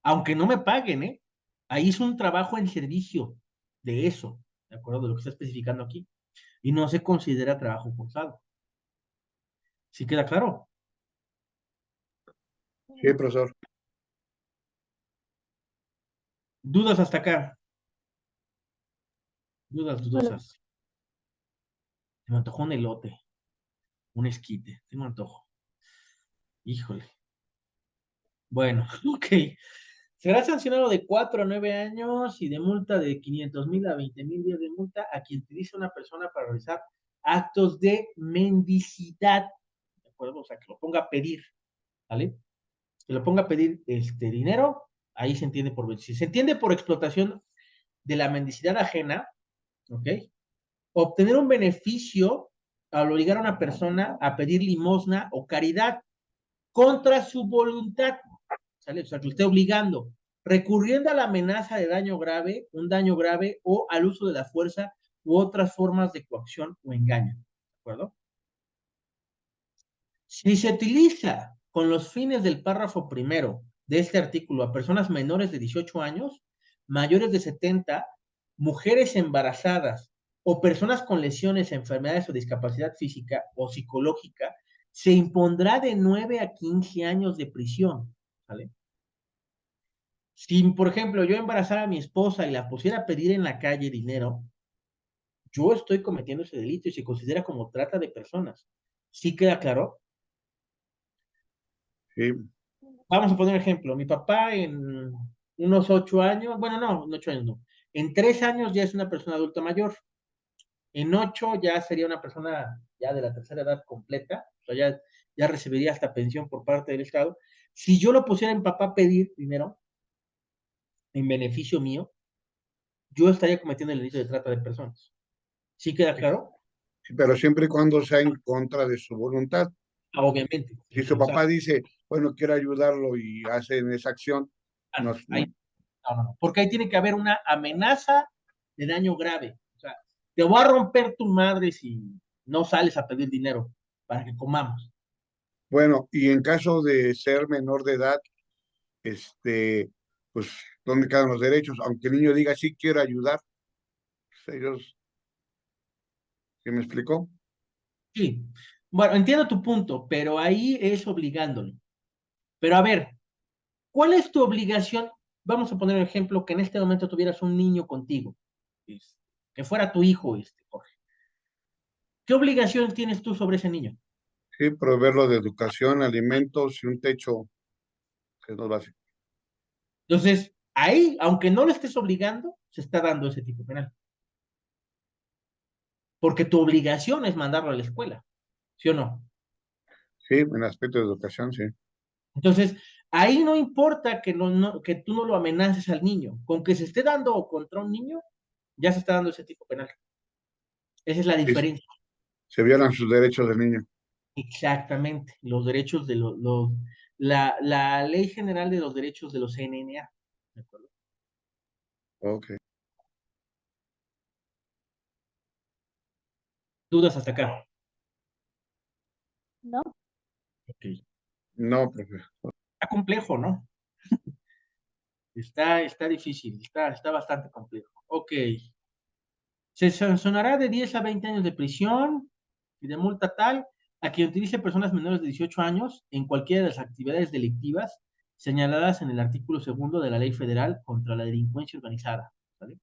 aunque no me paguen, ¿eh? Ahí es un trabajo en servicio de eso, ¿de acuerdo? De lo que está especificando aquí. Y no se considera trabajo forzado. ¿Sí queda claro? Sí, profesor. Dudas hasta acá. Dudas Bueno, dudosas. Se me antojó un elote, un esquite. Tengo antojo. Híjole. Bueno, ok. Será sancionado de 4 a 9 años y de multa de 500,000 a 20,000 días de multa a quien utilice una persona para realizar actos de mendicidad. ¿De acuerdo? O sea, que lo ponga a pedir, ¿vale? Que lo ponga a pedir dinero, ahí se entiende por mendicidad. Se entiende por explotación de la mendicidad ajena, ¿ok? Obtener un beneficio al obligar a una persona a pedir limosna o caridad contra su voluntad, ¿sale? O sea, que lo esté obligando, recurriendo a la amenaza de daño grave, un daño grave o al uso de la fuerza u otras formas de coacción o engaño, ¿de acuerdo? Si se utiliza con los fines del párrafo primero de este artículo a personas menores de 18 años, mayores de 70, mujeres embarazadas o personas con lesiones, enfermedades o discapacidad física o psicológica, se impondrá de 9 a 15 años de prisión, ¿vale? Si, por ejemplo, yo embarazara a mi esposa y la pusiera a pedir en la calle dinero, yo estoy cometiendo ese delito y se considera como trata de personas. ¿Sí queda claro? Sí, Vamos a poner un ejemplo. Mi papá unos 8 años, bueno, no, 8 años no. En 3 años ya es una persona adulta mayor. En 8 ya sería una persona ya de la tercera edad completa, o sea, ya recibiría hasta pensión por parte del Estado. Si yo lo pusiera en papá a pedir dinero en beneficio mío, yo estaría cometiendo el delito de trata de personas. ¿Sí queda claro? Sí, pero siempre y cuando sea en contra de su voluntad. Ah, obviamente. Si su papá dice, bueno, quiero ayudarlo y hacen esa acción, no, No, ahí, no, porque ahí tiene que haber una amenaza de daño grave. O sea, te voy a romper tu madre si no sales a pedir dinero para que comamos. bueno, y en caso de ser menor de edad, este, pues, ¿dónde quedan los derechos? Aunque el niño diga, sí quiero ayudar, pues ellos, ¿sí me explicó? Sí. Bueno, entiendo tu punto, pero ahí es obligándolo. Pero a ver, ¿cuál es tu obligación? Vamos a poner un ejemplo que en este momento tuvieras un niño contigo, este, que fuera tu hijo, Jorge. ¿Qué obligación tienes tú sobre ese niño? Sí, proveerlo de educación, alimentos y un techo que es lo básico. Entonces, ahí, aunque no lo estés obligando, se está dando ese tipo penal. Porque tu obligación es mandarlo a la escuela, ¿sí o no? Sí, en aspecto de educación, sí. Entonces, ahí no importa que tú no lo amenaces al niño. Con que se esté dando contra un niño, ya se está dando ese tipo penal. Esa es la Sí, diferencia. se violan sus derechos del niño. Exactamente. Los derechos de la Ley General de los Derechos de los NNA. ¿De acuerdo? Ok. ¿Dudas hasta acá? ¿No? Ok. No, profe. Está complejo, ¿no? Está difícil, está bastante complejo. Ok. Se sancionará de 10 a 20 años de prisión y de multa tal a quien utilice personas menores de 18 años en cualquiera de las actividades delictivas señaladas en el artículo segundo de la Ley Federal contra la Delincuencia Organizada. ¿Vale?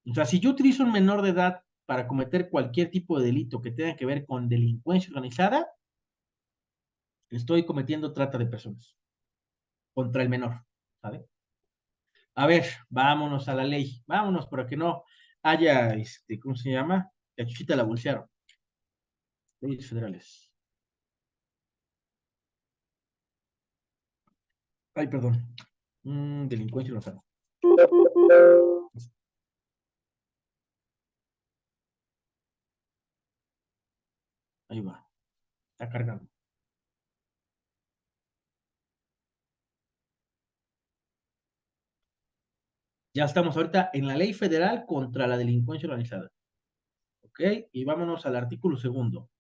O sea, si yo utilizo un menor de edad para cometer cualquier tipo de delito que tenga que ver con delincuencia organizada, estoy cometiendo trata de personas contra el menor. ¿Sabe? A ver, vámonos a la ley. Vámonos para que no haya, ¿cómo se llama? La chuchita la bolsearon. Leyes federales. Ay, perdón. Delincuencia organizada. Ahí va. Está cargando. Ya estamos ahorita en la ley federal contra la delincuencia organizada. ¿Ok? Y vámonos al artículo segundo.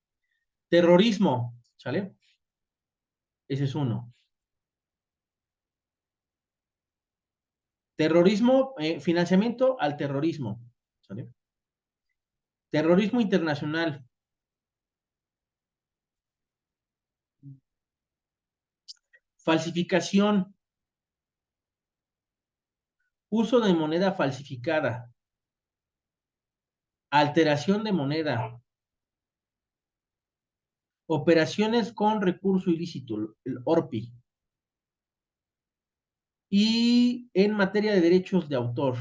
Terrorismo. ¿Sale? Ese es uno. Terrorismo, financiamiento al terrorismo. ¿Sale? Terrorismo internacional. Falsificación. Uso de moneda falsificada. Alteración de moneda. Operaciones con recurso ilícito, el ORPI. Y en materia de derechos de autor.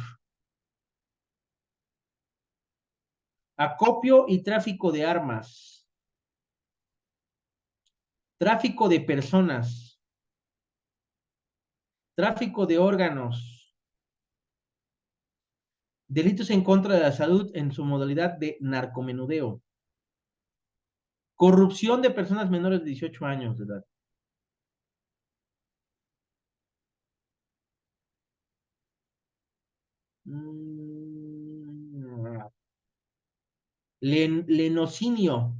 Acopio y tráfico de armas. Tráfico de personas. Tráfico de órganos. Delitos en contra de la salud en su modalidad de narcomenudeo. Corrupción de personas menores de 18 años de edad. Mm, lenocinio.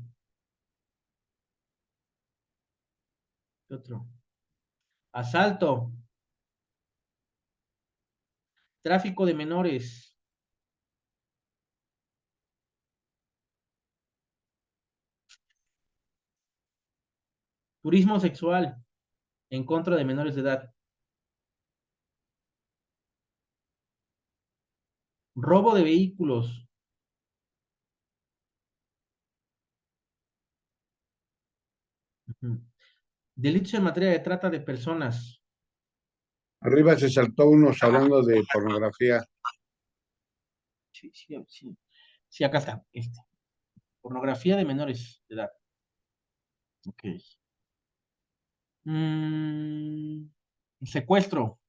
¿Qué otro? Asalto. Tráfico de menores. Turismo sexual en contra de menores de edad. Robo de vehículos. Ujú. Delitos en materia de trata de personas. Arriba se saltó unos hablando de pornografía. Sí, sí, sí. Sí, acá está. Pornografía de menores de edad. Ok. Mm, secuestro.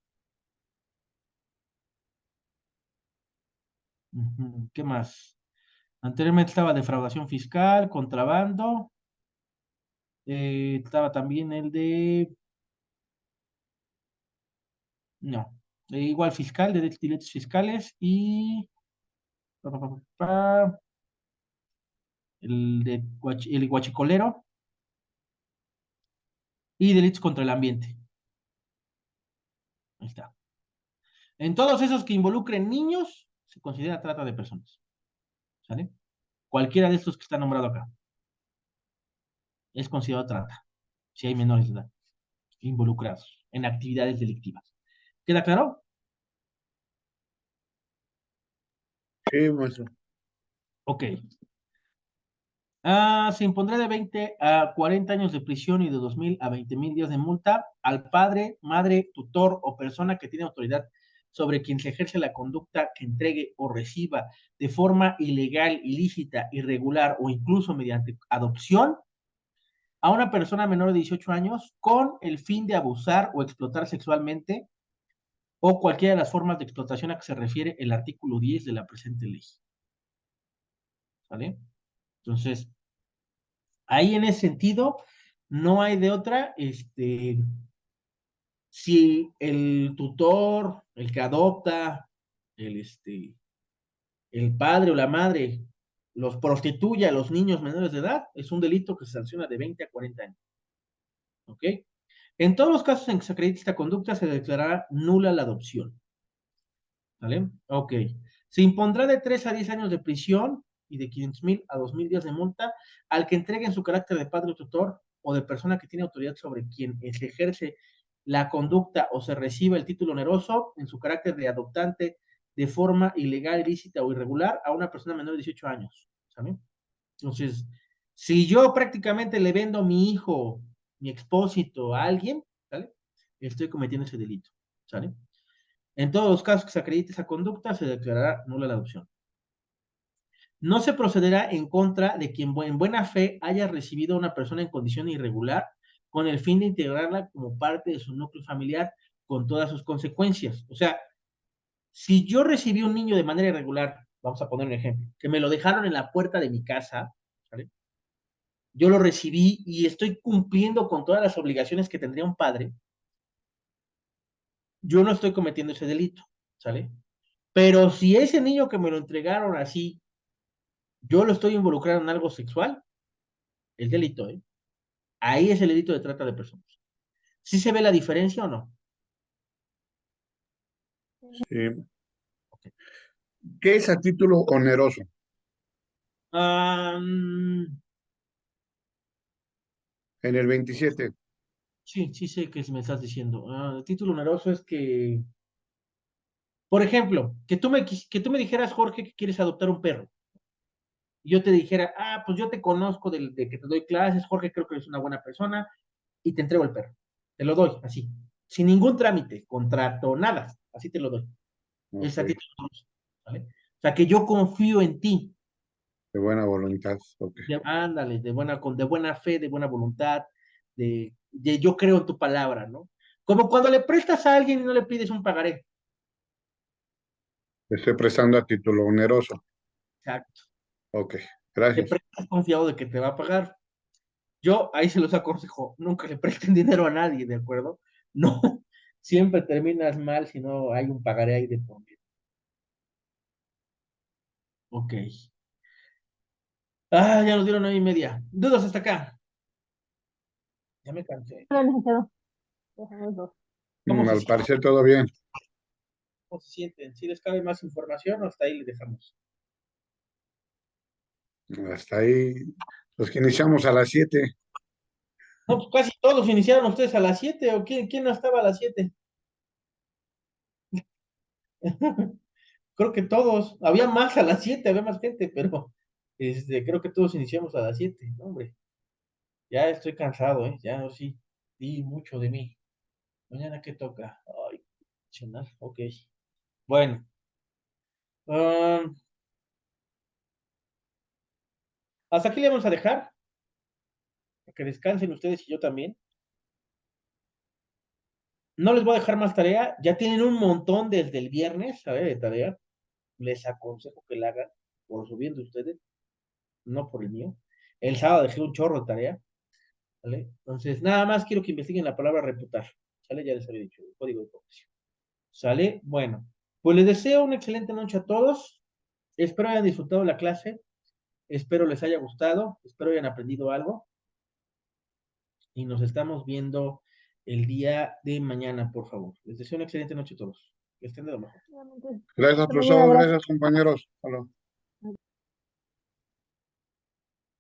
Ujú, ¿qué más? Anteriormente estaba defraudación fiscal, contrabando. Estaba también el de. No. Igual fiscal, de delitos fiscales y. pa, pa, pa, pa, el guachicolero y delitos contra el ambiente. Ahí está. En todos esos que involucren niños, se considera trata de personas. ¿Sale? Cualquiera de estos que está nombrado acá es considerado trata, si hay menores de edad involucrados en actividades delictivas. ¿Queda claro? Sí, maestro. Ok. Se impondrá de 20 a 40 años de prisión y de 2,000 a 20,000 días de multa al padre, madre, tutor o persona que tiene autoridad sobre quien se ejerce la conducta que entregue o reciba de forma ilegal, ilícita, irregular o incluso mediante adopción a una persona menor de 18 años con el fin de abusar o explotar sexualmente o cualquiera de las formas de explotación a que se refiere el artículo 10 de la presente ley. ¿Vale? Entonces, ahí en ese sentido, no hay de otra, si el tutor, el que adopta, el padre o la madre los prostituye a los niños menores de edad, es un delito que se sanciona de 20 a 40 años. ¿Ok? En todos los casos en que se acredite esta conducta, se declarará nula la adopción. ¿Vale? Ok. Se impondrá de 3 a 10 años de prisión y de 500,000 a 2,000 días de multa al que entregue en su carácter de padre o tutor o de persona que tiene autoridad sobre quien se ejerce la conducta o se reciba el título oneroso en su carácter de adoptante de forma ilegal, ilícita o irregular a una persona menor de 18 años. ¿Sabe? Entonces, si yo prácticamente le vendo mi hijo, mi expósito a alguien, ¿sale? Estoy cometiendo ese delito. ¿Sale? En todos los casos que se acredite esa conducta, se declarará nula la adopción. No se procederá en contra de quien en buena fe haya recibido a una persona en condición irregular con el fin de integrarla como parte de su núcleo familiar con todas sus consecuencias. O sea, si yo recibí un niño de manera irregular, vamos a poner un ejemplo, que me lo dejaron en la puerta de mi casa, ¿vale? Yo lo recibí y estoy cumpliendo con todas las obligaciones que tendría un padre, yo no estoy cometiendo ese delito, ¿sale? Pero si ese niño que me lo entregaron así yo lo estoy involucrando en algo sexual, el delito, ¿eh? Ahí es el delito de trata de personas. ¿Sí se ve la diferencia o no? Sí. ¿Qué es a título oneroso? Ah, En el 27. sí, sí sé qué me estás diciendo. El título oneroso es que, por ejemplo, que tú me dijeras, Jorge, que quieres adoptar un perro. Y yo te dijera, pues yo te conozco de que te doy clases, Jorge, creo que eres una buena persona, y te entrego el perro. Te lo doy, así. Sin ningún trámite, contrato, nada. Así te lo doy. Es a Ok. título oneroso, ¿vale? O sea, que yo confío en ti. De buena voluntad. Ok. Ándale, de buena fe, de buena voluntad, de yo creo en tu palabra, ¿no? Como cuando le prestas a alguien y no le pides un pagaré. Te estoy prestando a título oneroso. Exacto. Ok. Le Gracias. prestas confiado de que te va a pagar. Yo ahí se los aconsejo, nunca le presten dinero a nadie, ¿de acuerdo? No, siempre terminas mal si no hay un pagaré ahí de por medio. Ok. Ya nos dieron 9:30. Dudas hasta acá. Ya me cansé. Hola, licenciado. Dejamos dos. ¿Cómo se Al sienten? parecer todo bien. ¿Cómo se sienten? ¿Si les cabe más información o hasta ahí les dejamos? Hasta ahí. Los que iniciamos a las 7. No, pues casi todos iniciaron ustedes a las 7, ¿o quién no estaba a las 7? Creo que todos, había más a las 7, había más gente, pero creo que todos iniciamos a las 7, ¿no, hombre? Ya estoy cansado, ¿eh? Ya sí, di mucho de mí. Mañana qué toca. Ay. Opcional, ok. Bueno. Hasta aquí le vamos a dejar. Para que descansen ustedes y yo también. No les voy a dejar más tarea. Ya tienen un montón desde el viernes, ¿sabes? De tarea. Les aconsejo que la hagan por su bien de ustedes, no por el mío. El sábado dejé un chorro de tarea, ¿vale? Entonces, nada más quiero que investiguen la palabra reputar, ¿sale? Ya les había dicho, el código de profesión. ¿Sale? Bueno, pues les deseo una excelente noche a todos. Espero hayan disfrutado la clase. Espero les haya gustado. Espero hayan aprendido algo. Y nos estamos viendo el día de mañana, por favor. Les deseo una excelente noche a todos. Que estén de lo mejor. Nuevamente, Gracias, hasta mañana, profesor. gracias. Gracias, compañeros. Hasta luego.